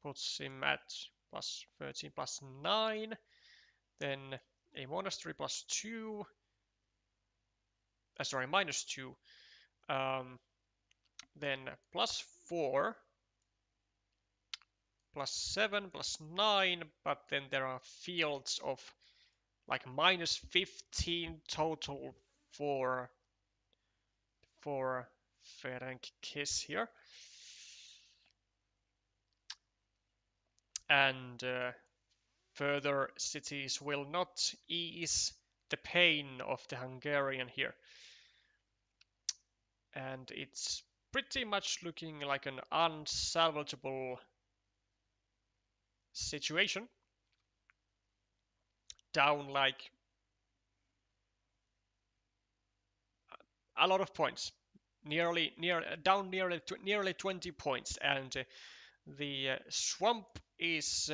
puts him at +13 +9. Then a monastery +2. Sorry, -2. Then +4, +7, +9. But then there are fields of like -15 total for Ferenc Kiss here. And further cities will not ease the pain of the Hungarian here. And it's pretty much looking like an unsalvageable situation. Down like a lot of points, down nearly 20 points, and the swamp is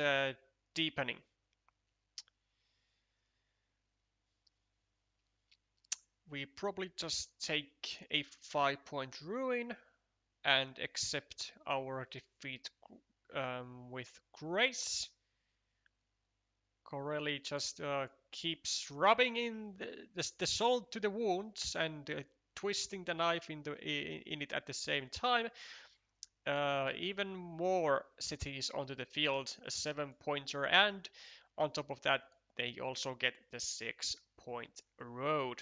deepening. we probably just take a 5-point ruin and accept our defeat with grace. Corelli just keeps rubbing in the salt to the wounds and twisting the knife in it at the same time. Even more cities onto the field, a 7-pointer, and on top of that, they also get the 6-point road.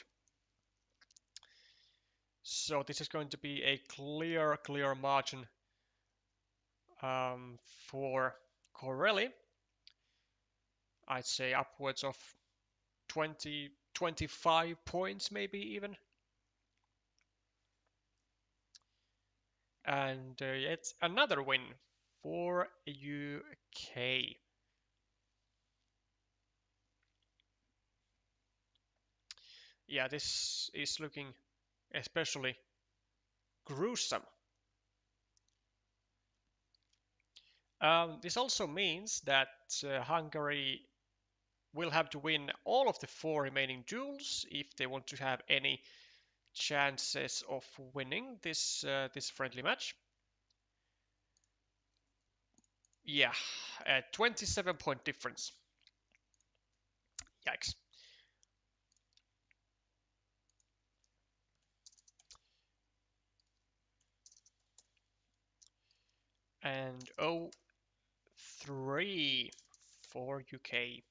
So this is going to be a clear margin for Corelli. I'd say upwards of 20, 25 points, maybe even. And yet another win for UK. Yeah, this is looking especially gruesome. This also means that Hungary will have to win all of the 4 remaining duels if they want to have any chances of winning this friendly match. Yeah, a 27-point difference. Yikes. And 0-3 for UK.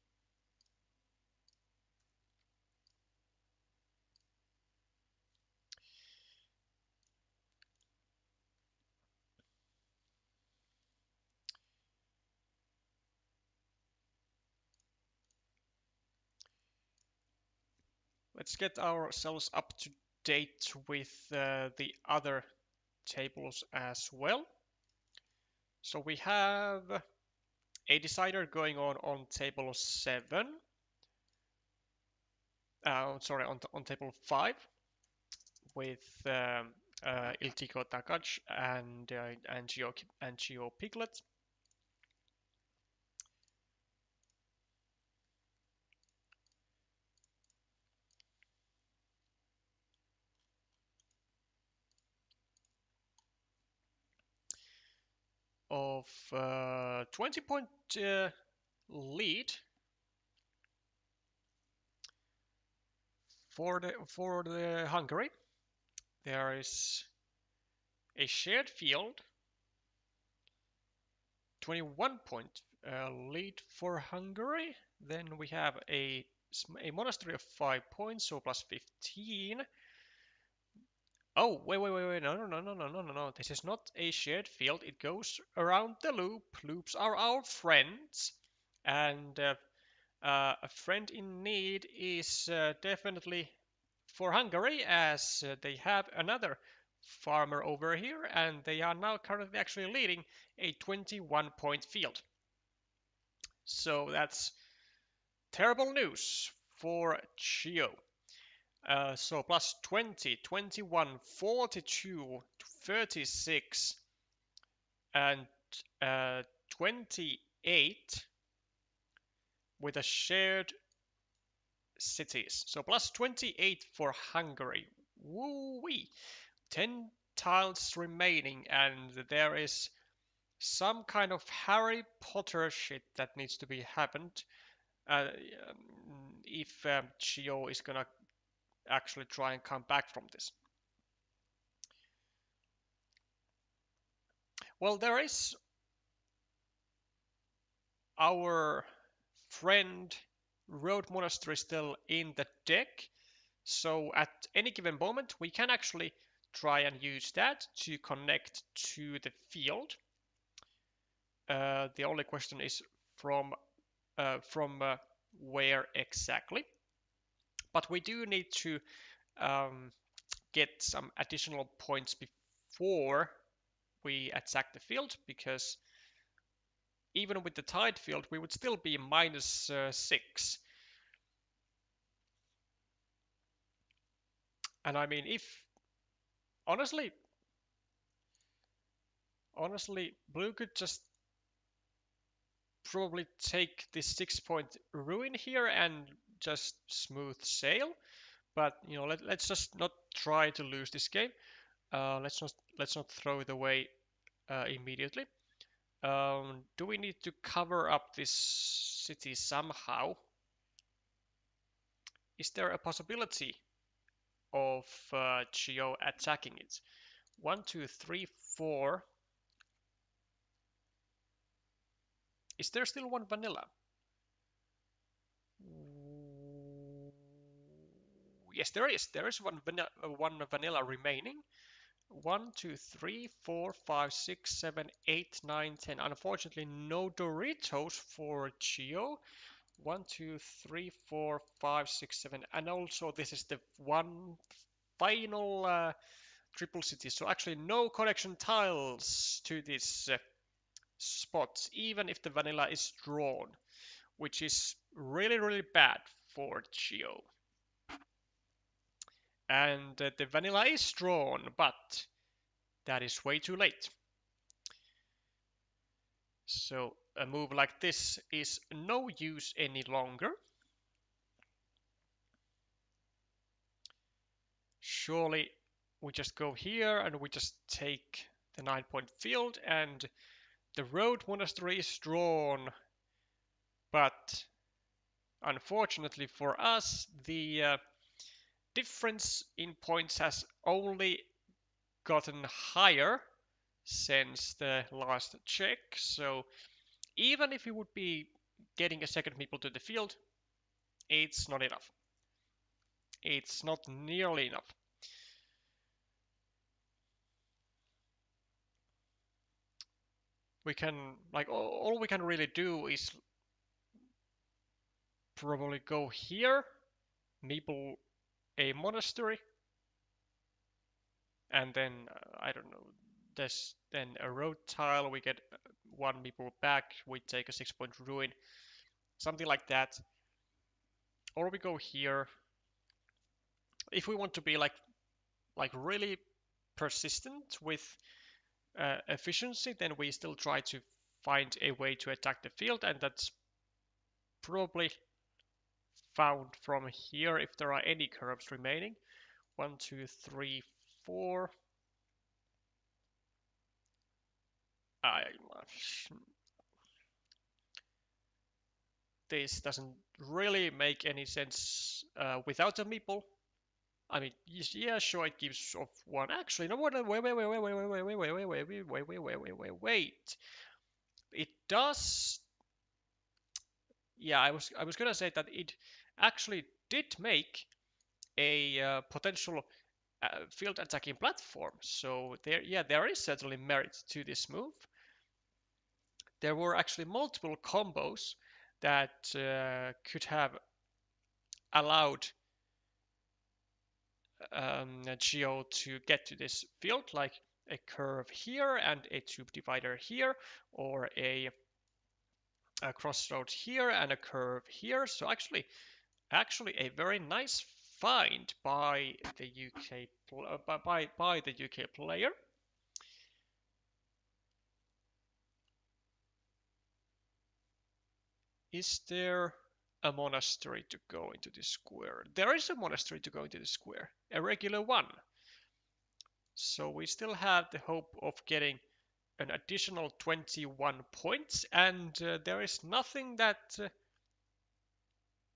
Let's get ourselves up to date with the other tables as well. So we have a decider going on table 7. Sorry, on table 5 with Iltiko Takach and GeoPiglet. Of 20-point lead for the Hungary. There is a shared field, 21-point lead for Hungary. Then we have a monastery of 5 points, so plus 15. Oh, wait, no. This is not a shared field. It goes around the loop. Loops are our friends. And a friend in need is definitely for Hungary, as they have another farmer over here, and they are now currently actually leading a 21-point field. So that's terrible news for Geo. So plus 20, 21, 42, 36, and 28 with a shared cities. So plus 28 for Hungary. Woo-wee! 10 tiles remaining, and there is some kind of Harry Potter shit that needs to be happened if Geo is gonna actually try and come back from this. Well, there is our friend Road Monastery still in the deck, so at any given moment we can actually try and use that to connect to the field. The only question is from where exactly. But we do need to get some additional points before we attack the field, because even with the tied field we would still be minus 6. And I mean, if honestly blue could just probably take this 6-point ruin here and just smooth sail, But let's just not try to lose this game. Let's not throw it away immediately. Do we need to cover up this city somehow? Is there a possibility of Geo attacking it? 1, 2, 3, 4. Is there still one vanilla? Yes, there is. There is one vanilla remaining. 1, 2, 3, 4, 5, 6, 7, 8, 9, 10. Unfortunately, no Doritos for Geo. 1, 2, 3, 4, 5, 6, 7. And also, this is the one final triple city. So actually, no connection tiles to this spot, even if the vanilla is drawn, which is really, really bad for Geo. And the vanilla is drawn, but that is way too late. So a move like this is no use any longer. Surely we just go here and we just take the 9-point field, and the road monastery is drawn. But unfortunately for us, the difference in points has only gotten higher since the last check. So even if we would be getting a second meeple to the field, it's not enough. It's not nearly enough. We can, like, all we can really do is probably go here, meeple a monastery, and then I don't know. There's then a road tile. We get one meeple back. We take a 6-point ruin, something like that. Or we go here. If we want to be like really persistent with efficiency, then we still try to find a way to attack the field, and that's probably found from here if there are any curves remaining. 1, 2, 3, 4. This doesn't really make any sense without a meeple. I mean, yeah, sure, it gives off one. Actually, no, wait, wait, wait, wait, wait, wait, wait, wait, wait, wait, wait, wait, wait, wait, wait, wait. It does. Yeah, I was gonna say that it actually did make a potential field attacking platform. So there is certainly merit to this move. There were actually multiple combos that could have allowed Geo to get to this field, like a curve here and a tube divider here, or a crossroad here and a curve here. So actually a very nice find by the UK by the UK player. Is there a monastery to go into this square? There is a monastery to go into the square, a regular one. So we still have the hope of getting an additional 21 points, and there is nothing that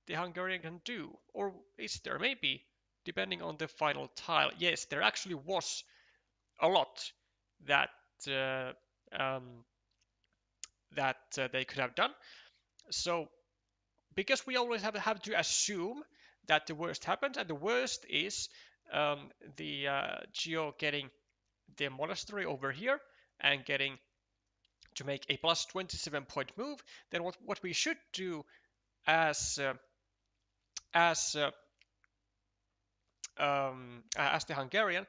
the Hungarian can do. Or is there? Maybe, depending on the final tile. Yes, there actually was a lot that um, they could have done. So, because we always have to assume that the worst happened, and the worst is the Geo getting the monastery over here and getting to make a plus 27-point move, then what we should do as the Hungarian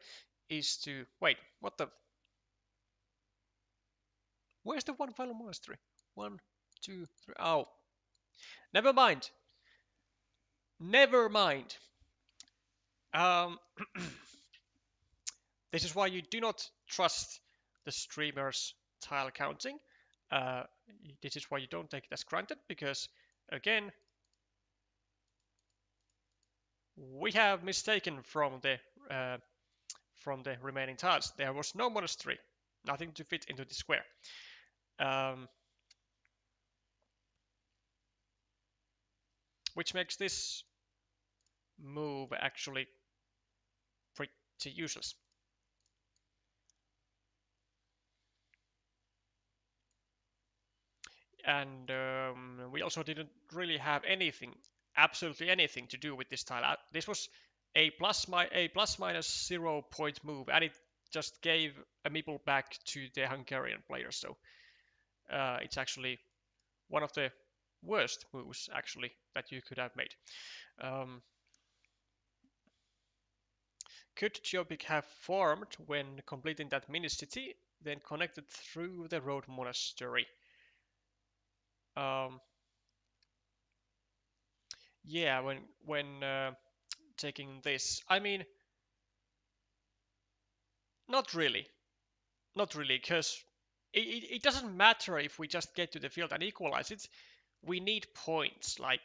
is to wait. What the? Where's the one final monastery? 1, 2, 3. Oh, never mind. Never mind. This is why you do not trust the streamer's tile counting. Uh, this is why you don't take it as granted, because again, We have mistaken from the remaining tiles. There was no monastery, nothing to fit into the square. Which makes this move actually pretty useless. And we also didn't really have anything, absolutely anything to do with this tile. This was a plus minus 0 point move, and it just gave a meeple back to the Hungarian players. So it's actually one of the worst moves actually that you could have made. Could GeoPiglet have farmed when completing that mini city, then connected through the road monastery? Yeah, when taking this, I mean, not really, not really, because it doesn't matter if we just get to the field and equalize it. We need points. Like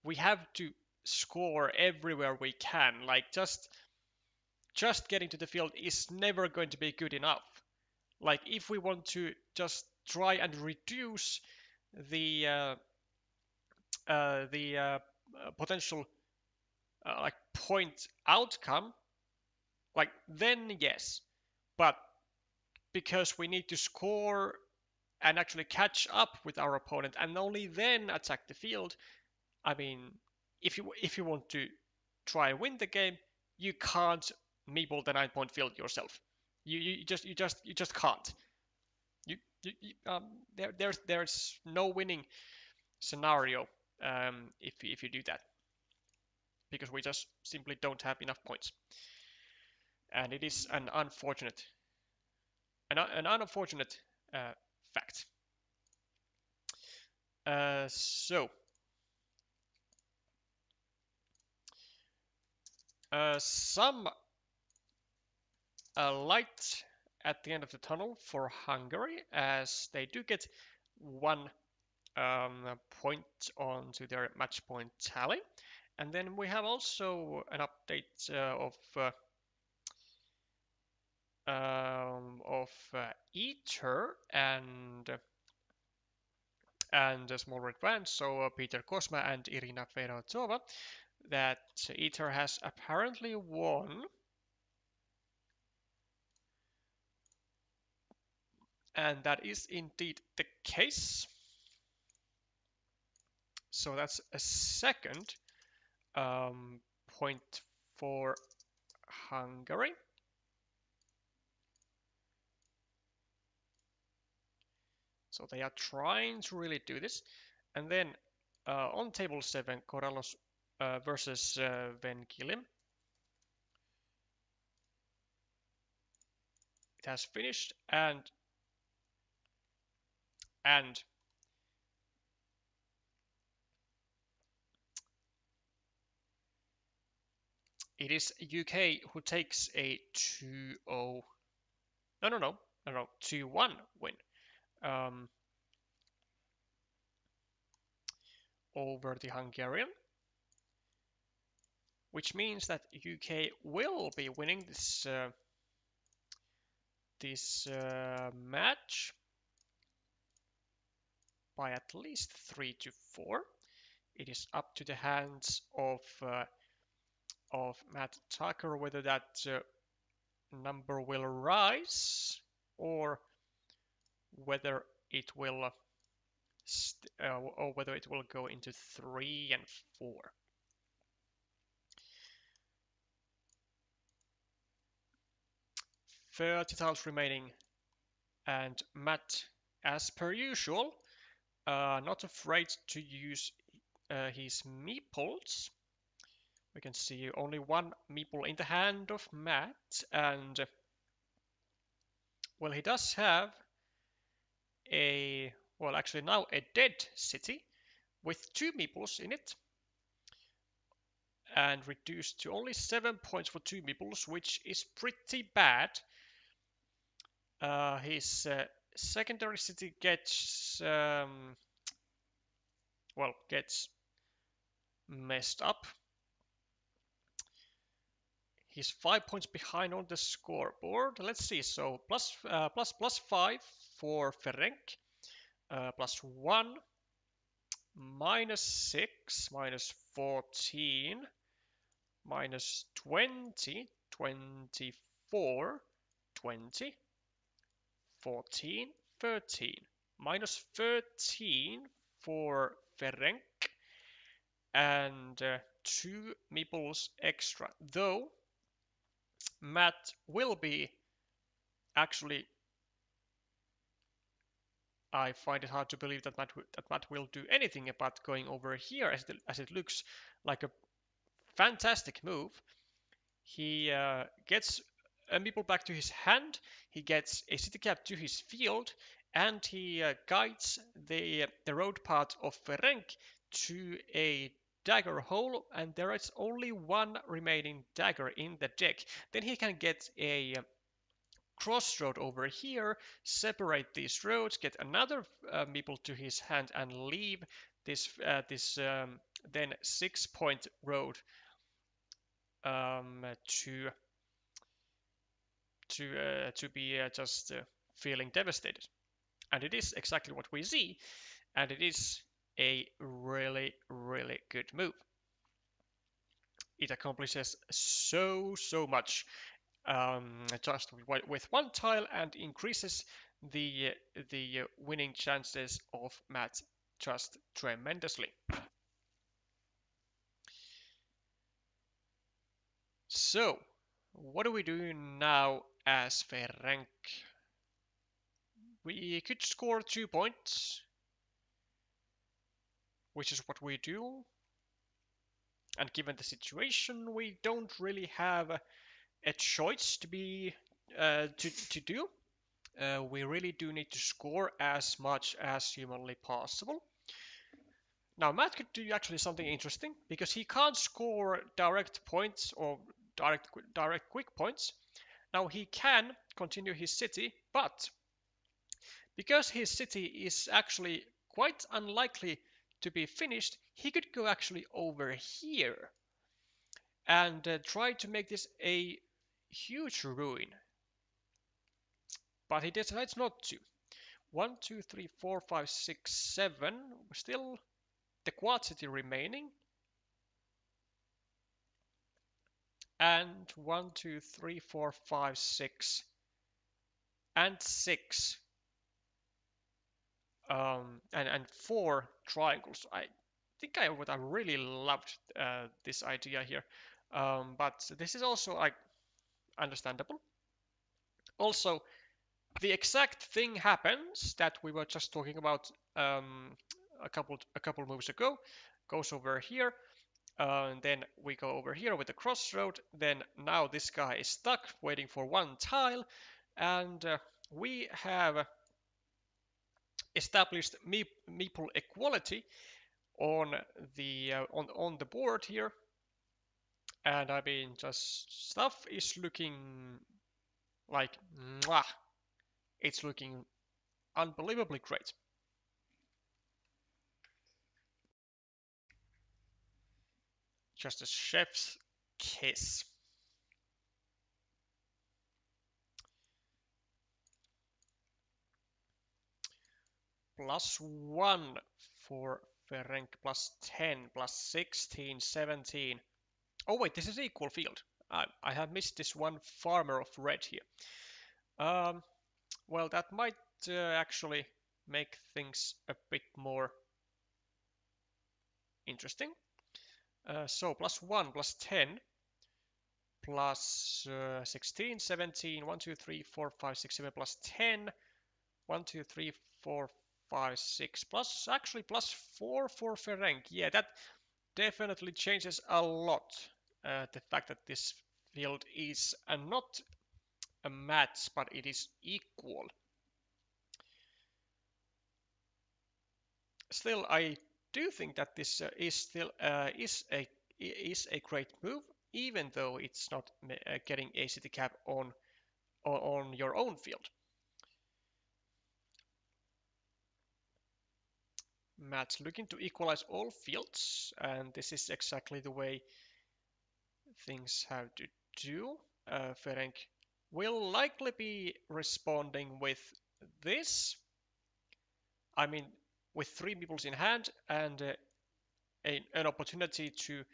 we have to score everywhere we can. Like just getting to the field is never going to be good enough. Like if we want to just try and reduce the potential like point outcome, like then yes, but because we need to score and actually catch up with our opponent and only then attack the field. I mean, if you want to try and win the game, you can't meeple the 9 point field yourself. You just can't. There's no winning scenario if you do that, because we just simply don't have enough points, and it is an unfortunate fact. So some light at the end of the tunnel for Hungary, as they do get 1 point onto their match point tally. And then we have also an update of Ether and a small red band, so Peter Kosma and Irina Fedotová, that Ether has apparently won. And that is indeed the case. So that's a second point for Hungary. So they are trying to really do this. And then on table 7, Coralos versus Venkilim. It has finished, and it is UK who takes a 2-0. No, 2-1 win over the Hungarian, which means that UK will be winning this match by at least 3-4. It is up to the hands of Matt Tucker whether that number will rise or whether it will go into 3 and 4. $30 remaining, and Matt, as per usual, not afraid to use his meeples. We can see only one meeple in the hand of Matt, and well, he does have actually now a dead city with 2 meeples in it, and reduced to only 7 points for 2 meeples, which is pretty bad. His secondary city gets gets messed up, He's 5 points behind on the scoreboard. Let's see. So plus 5 for Ferenc, +1, -6, -14, -20, 24, 20, 14, 13, -13 for Ferenc, and 2 meeples extra. Though Matt will be actually, I find it hard to believe that Matt will do anything about going over here, as it looks like a fantastic move. He gets a meeple back to his hand, he gets a city cap to his field, and he guides the road path of Ferenc to a dagger hole, and there is only one remaining dagger in the deck. Then he can get a crossroad over here, separate these roads, get another meeple to his hand, and leave this then 6-point road to be just feeling devastated. And it is exactly what we see, and it is a really, really good move. It accomplishes so much just with one tile, and increases the winning chances of Matt just tremendously. So, what do we do now as Ferenc? We could score 2 points, which is what we do. And given the situation, we don't really have a choice to be to do. We really do need to score as much as humanly possible. Now Matt could do actually something interesting, because he can't score direct points or direct quick points. Now he can continue his city, but because his city is actually quite unlikely to be finished, he could go actually over here and try to make this a huge ruin. But he decides not to. 1, 2, 3, 4, 5, 6, 7. Still the quad city remaining. And 1, 2, 3, 4, 5, 6. And 6. And 4 triangles. I think I would have really loved this idea here. But this is also like understandable. Also, the exact thing happens that we were just talking about a couple moves ago. Goes over here, and then we go over here with the crossroad. Then now this guy is stuck, waiting for one tile, and we have established meeple equality on the on the board here. And I mean, just stuff is looking like mwah. It's looking unbelievably great. Just a chef's kiss. +1 for Ferenc, +10, +16, 17. Oh wait, this is equal field. I have missed this one farmer of red here. Well, that might actually make things a bit more interesting. So +1, +10, +16, 17, 1, 2, 3, 4, 5, 6, 7, +10, 1, 2, 3, 4, 5, 6, plus actually +4 for Ferenc. Yeah, that definitely changes a lot. The fact that this field is not a match, but it is equal. Still, I do think that this is a great move, even though it's not getting a city cap on your own field. Matt's looking to equalize all fields, and this is exactly the way things have to do, Ferenc will likely be responding with this. I mean, with 3 meeples in hand and an opportunity to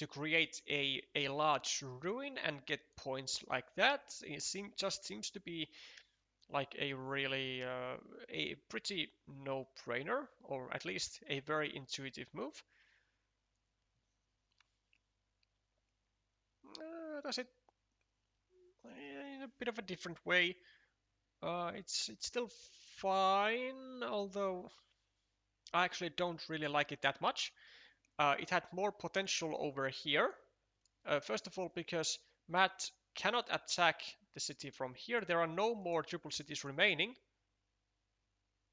create a large ruin and get points like that. It just seems to be like a really a pretty no-brainer, or at least a very intuitive move. Does it in a bit of a different way? It's still fine, although I actually don't really like it that much. It had more potential over here. First of all, because Matt cannot attack the city from here. There are no more triple cities remaining,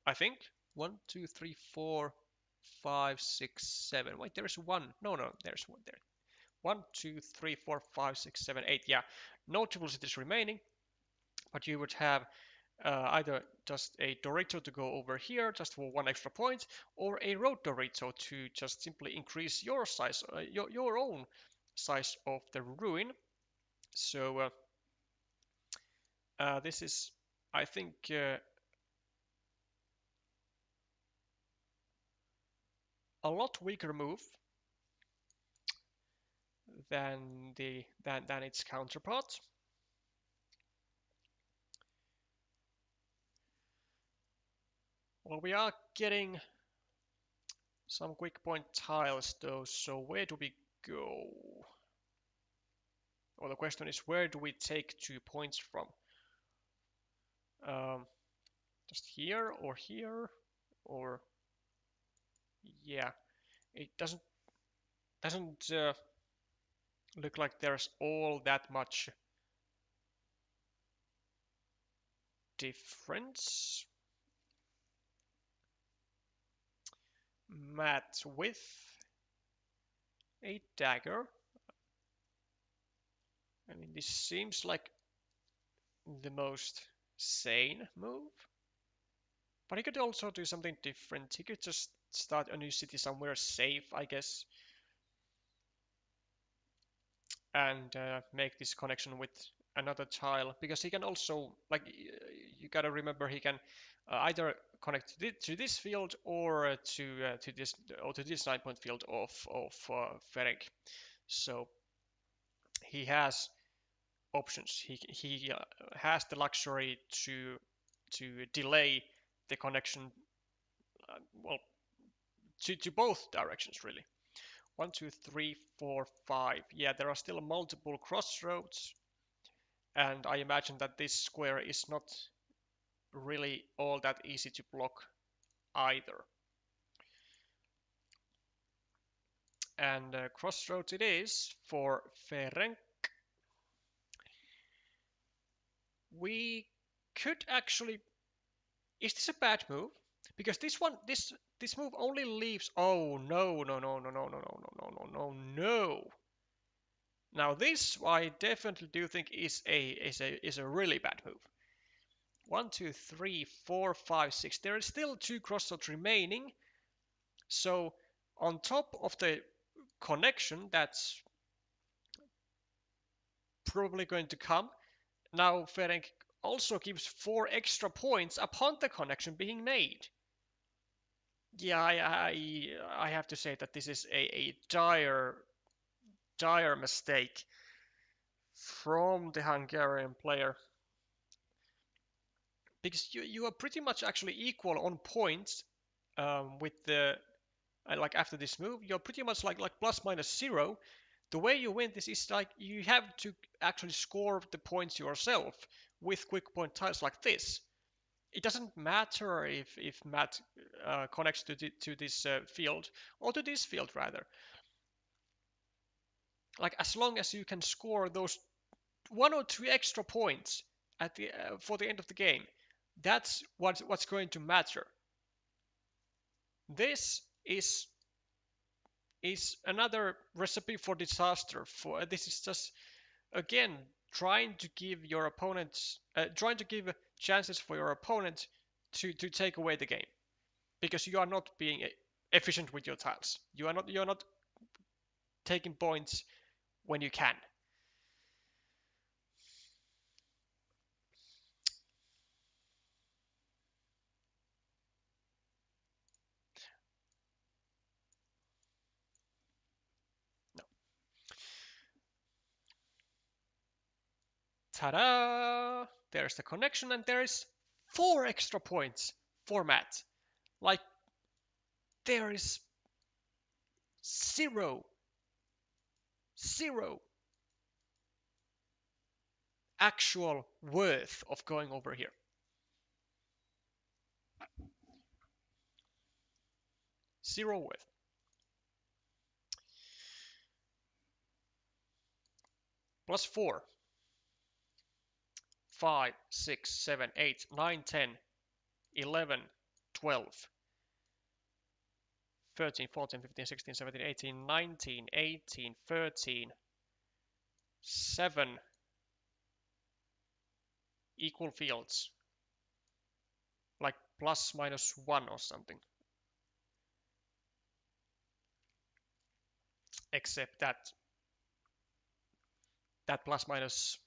I think. 1, 2, 3, 4, 5, 6, 7. Wait, there's one. No, there's one there. 1, 2, 3, 4, 5, 6, 7, 8. Yeah, no triple cities remaining, but you would have either just a Dorito to go over here just for 1 extra point, or a road Dorito to just simply increase your size, your own size of the ruin. So this is, I think, a lot weaker move than its counterpart. Well, we are getting some quick point tiles though, so where do we go? Well, the question is, where do we take 2 points from? Just here, or yeah, it doesn't look like there's all that much difference. Matt with a dagger. I mean, this seems like the most sane move. But he could also do something different. He could just start a new city somewhere safe, I guess, and make this connection with another tile, because he can also, like, you gotta remember, he can either connect to this field or to this 9-point field of Ferenc. So he has options. He has the luxury to delay the connection, well, to both directions really. 1, 2, 3, 4, 5. Yeah, there are still multiple crossroads, and I imagine that this square is not really all that easy to block either. And crossroads it is for Ferenc. We could actually... Is this a bad move? Because this move only leaves... Oh, no. Now this I definitely do think is a really bad move. 1, 2, 3, 4, 5, 6. There are still 2 crossroads remaining. So on top of the connection that's probably going to come, now Ferenc also gives 4 extra points upon the connection being made. Yeah, I have to say that this is a dire mistake from the Hungarian player, because you are pretty much actually equal on points with the like after this move. You're pretty much like plus minus 0. The way you win this is like you have to actually score the points yourself with quick point tiles like this. It doesn't matter if Matt connects to this field, or to this field rather. Like, as long as you can score those 1 or 2 extra points at the for the end of the game, that's what's going to matter. This is another recipe for disaster. For this is just, again, trying to give your opponents trying to give chances for your opponent to take away the game, because you are not being efficient with your tiles. You're not taking points when you can. Ta-da! There's the connection, and there is 4 extra points for Matt. Like, there is zero actual worth of going over here. Zero worth. Plus 4. 5, 6, 7, 8, 9, 10, 11, 12, 13, 14, 15, 16, 17, 18, 19, 18, 13, 7 equal fields. Like plus minus 1 or something. Except that plus minus,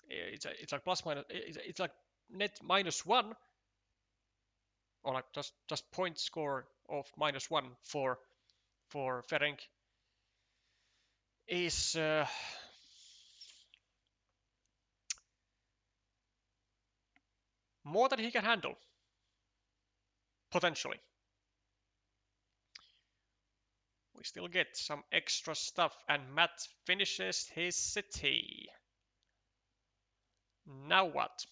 it's like plus minus, it's like net minus 1, or like just point score of minus 1 for Ferenc is more than he can handle, potentially. We still get some extra stuff, and Matt finishes his city. Now what?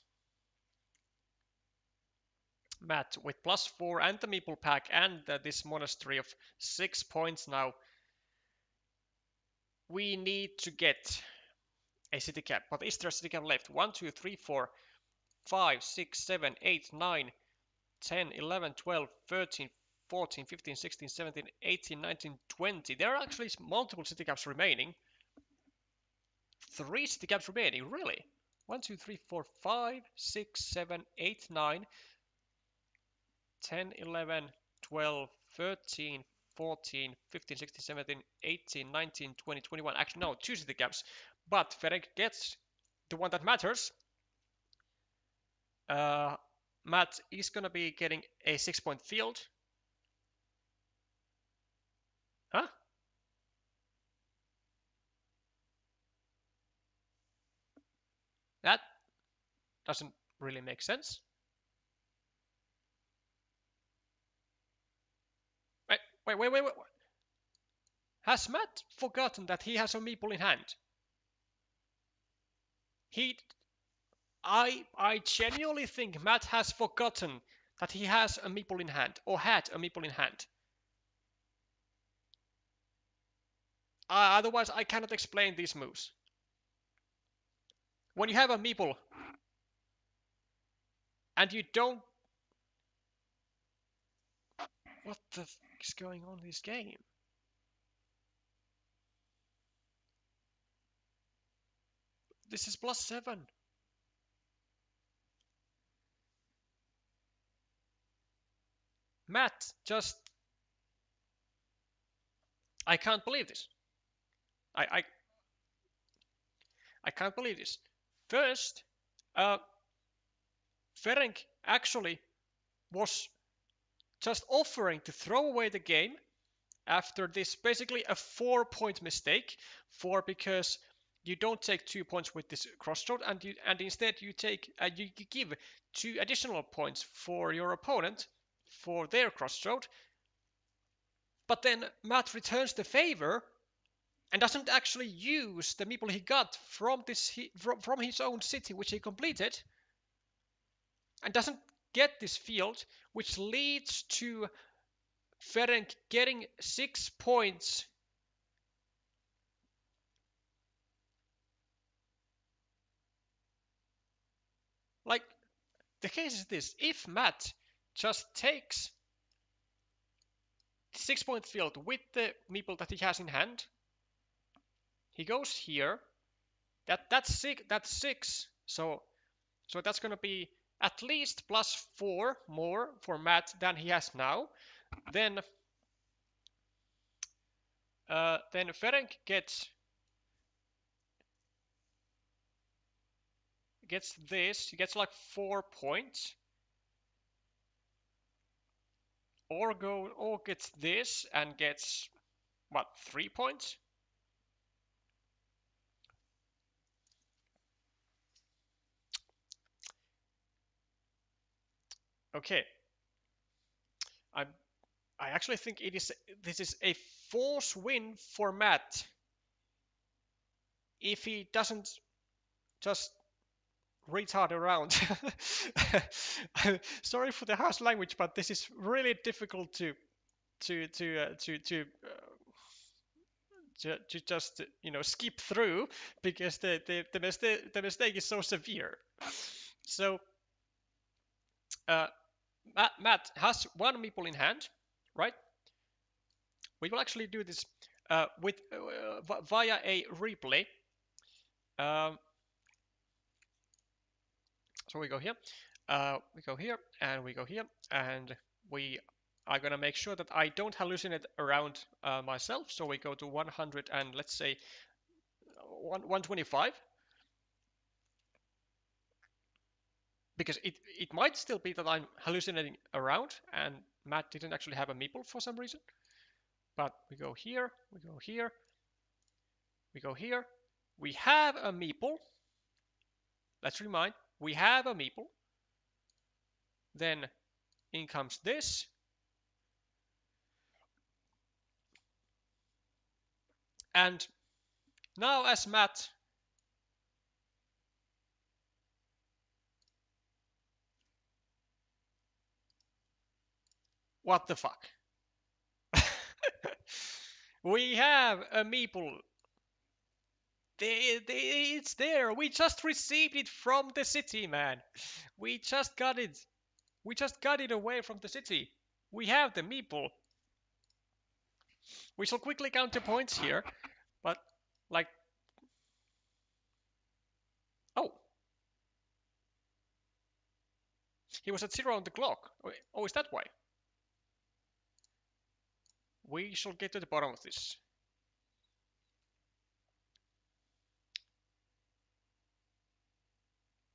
Matt with plus 4 and the meeple pack and this monastery of 6 points now. We need to get a city cap, but is there a city cap left? 1, 2, 3, 4, 5, 6, 7, 8, 9, 10, 11, 12, 13, 14, 15, 16, 17, 18, 19, 20. There are actually multiple city caps remaining. 3 city caps remaining, really? 1, 2, 3, 4, 5, 6, 7, 8, 9, 10, 11, 12, 13, 14, 15, 16, 17, 18, 19, 20, 21. Actually, no, 2 city caps. But Ferenc gets the one that matters. Matt is going to be getting a 6-point field. Huh? That doesn't really make sense. Wait. Has Matt forgotten that he has a meeple in hand? I genuinely think Matt has forgotten that he has a meeple in hand, or had a meeple in hand. Otherwise, I cannot explain these moves. When you have a meeple and you don't... What the f is going on in this game? This is plus 7. Matt just... I can't believe this. I can't believe this. First, Ferenc actually was just offering to throw away the game after this, basically a 4-point mistake, because you don't take 2 points with this crossroad, and instead you take you give 2 additional points for your opponent for their crossroad. But then Matt returns the favor and doesn't actually use the meeple he got from his own city, which he completed, and doesn't get this field, which leads to Ferenc getting 6 points. Like, the case is this: if Matt just takes the 6-point field with the meeple that he has in hand, he goes here. That's 6. So that's gonna be at least plus 4 more for Matt than he has now. Then Ferenc gets this. He gets like 4 points, or gets this and gets what, 3 points. Okay. I actually think this is a force win for Matt if he doesn't just retard around. Sorry for the harsh language, but this is really difficult to to uh, to to uh, to just skip through because the mistake is so severe. So uh, Matt has one meeple in hand, right? We will actually do this with via a replay. Um, so we go here, and we go here, and we are gonna make sure that I don't hallucinate around myself. So we go to 100 and let's say 125, because it might still be that I'm hallucinating around and Matt didn't actually have a meeple for some reason. But we go here, we go here, we go here. We have a meeple. Let's remind, we have a meeple. Then in comes this. And now as Matt what the fuck? We have a meeple. It's there. We just received it from the city, man. We just got it. We just got it away from the city. We have the meeple. We shall quickly count the points here, but like, oh, he was at 0 on the clock. Oh, is that why? We shall get to the bottom of this.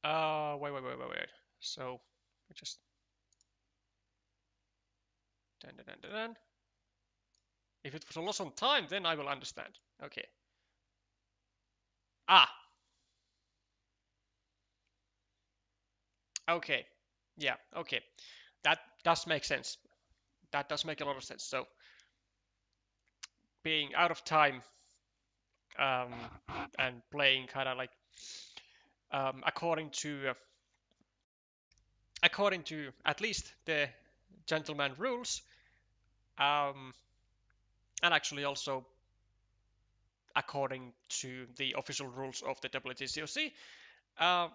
Wait. So we just dun. If it was a loss on time, then I will understand. Okay. Ah. Okay. Yeah. Okay. That does make sense. That does make a lot of sense. So being out of time um, and playing kind of like according to at least the gentleman rules, and actually also according to the official rules of the WTCOC, uh,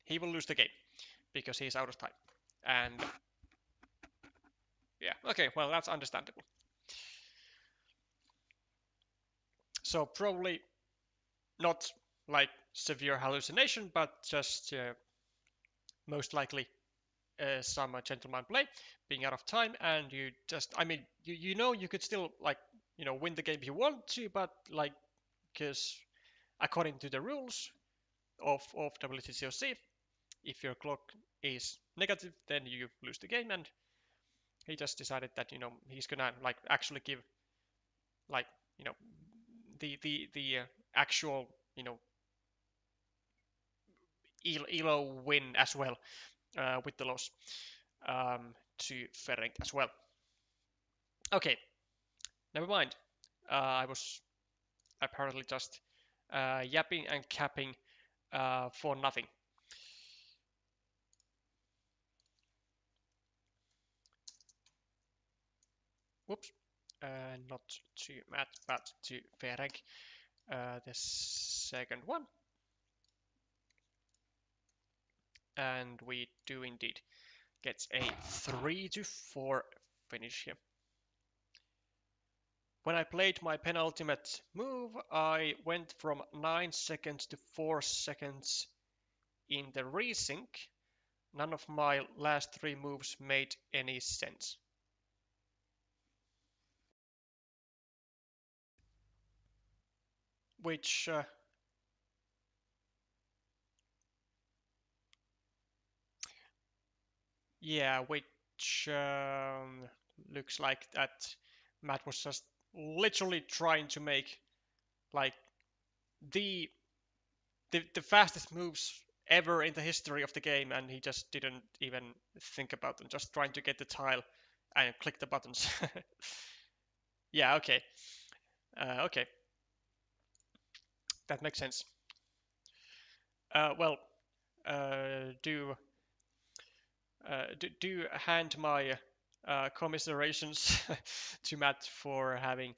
he will lose the game because he's out of time. And yeah, okay, well, that's understandable. So probably not like severe hallucination, but just most likely some gentleman play, being out of time, and you just, I mean, you could still like, win the game if you want to, but like, because according to the rules of WTCOC, if your clock is negative, then you lose the game, and he just decided that he's gonna like actually give like the actual elo win as well with the loss to Ferenc as well. Okay, never mind. I was apparently just yapping and capping for nothing. Whoops. Not to Matt, but to Ferenc. The second one. And we do indeed get a 3-4 finish here. When I played my penultimate move, I went from 9 seconds to 4 seconds in the resync. None of my last 3 moves made any sense. Which yeah, which looks like that Matt was just literally trying to make like the fastest moves ever in the history of the game, and he just didn't even think about them, just trying to get the tile and click the buttons. Yeah, okay. Okay, that makes sense. Well, do hand my commiserations to Matt for having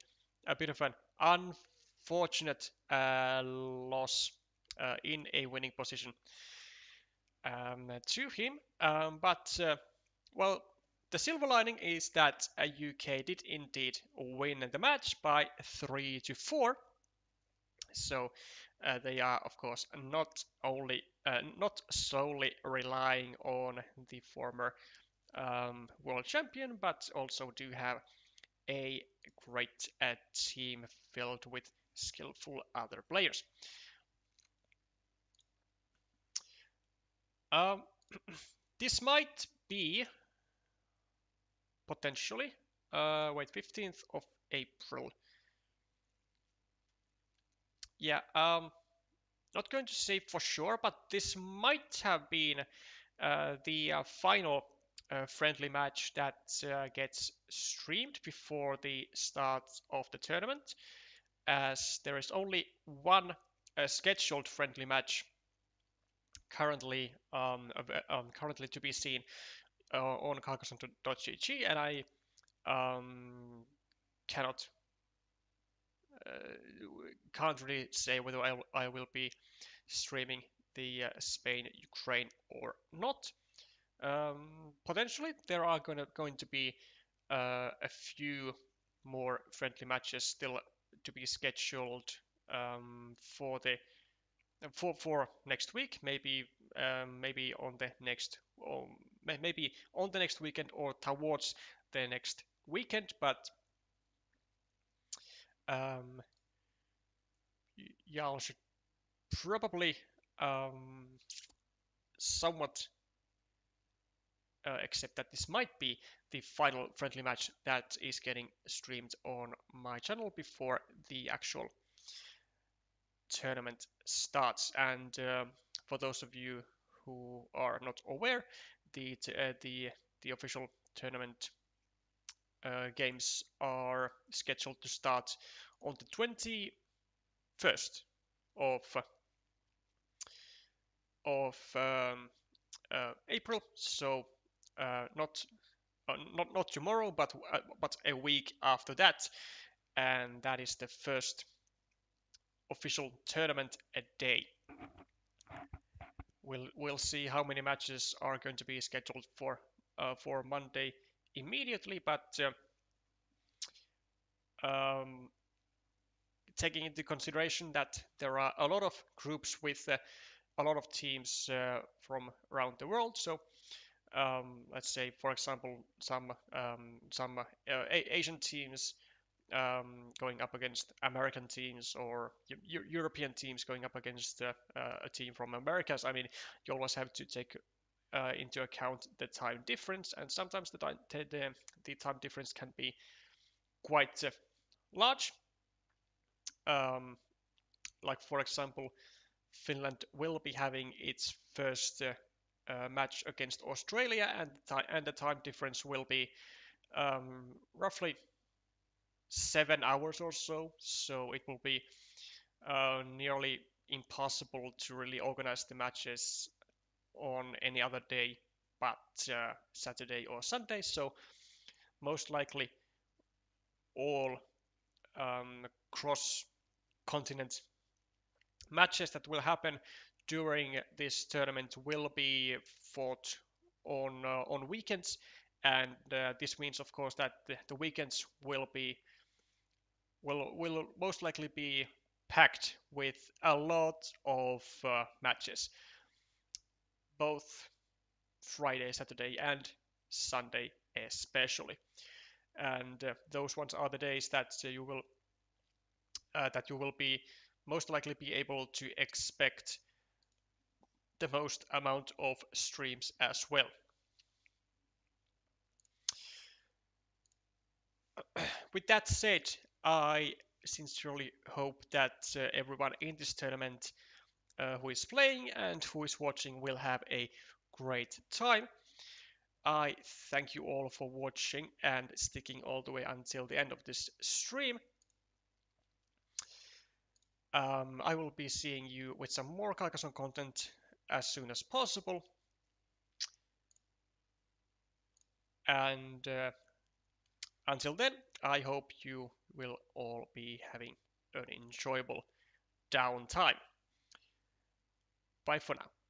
a bit of an unfortunate loss in a winning position to him. But well, the silver lining is that UK did indeed win the match by 3-4. So they are, of course, not solely relying on the former world champion, but also do have a great team filled with skillful other players. Um, this might be potentially, 15th of April. Yeah, not going to say for sure, but this might have been the final friendly match that gets streamed before the start of the tournament, as there is only one scheduled friendly match currently to be seen on Carcassonne.gg, and I cannot can't really say whether I will be streaming the Spain Ukraine or not. Potentially, there are going to be a few more friendly matches still to be scheduled for the for next week. Maybe on the next or maybe on the next weekend or towards the next weekend. But um, y'all should probably somewhat except that this might be the final friendly match that is getting streamed on my channel before the actual tournament starts. And for those of you who are not aware, the official tournament games are scheduled to start on the 21st of April. So not not tomorrow, but a week after that, and that is the first official tournament a day. We'll see how many matches are going to be scheduled for Monday immediately, but taking into consideration that there are a lot of groups with a lot of teams from around the world, so let's say, for example, some Asian teams going up against American teams, or European teams going up against a team from Americas. I mean, you always have to take into account the time difference, and sometimes the time difference can be quite large. Um, like, for example, Finland will be having its first match against Australia, and the time difference will be roughly 7 hours or so. So it will be nearly impossible to really organize the matches on any other day but Saturday or Sunday. So most likely all cross-continent matches that will happen during this tournament will be fought on weekends, and this means, of course, that the weekends will most likely be packed with a lot of matches, both Friday, Saturday, and Sunday especially. And those ones are the days that you will be most likely be able to expect the most amount of streams as well. With that said, I sincerely hope that everyone in this tournament who is playing and who is watching will have a great time. I thank you all for watching and sticking all the way until the end of this stream. I will be seeing you with some more Carcassonne content as soon as possible. And until then, I hope you will all be having an enjoyable downtime. Bye for now.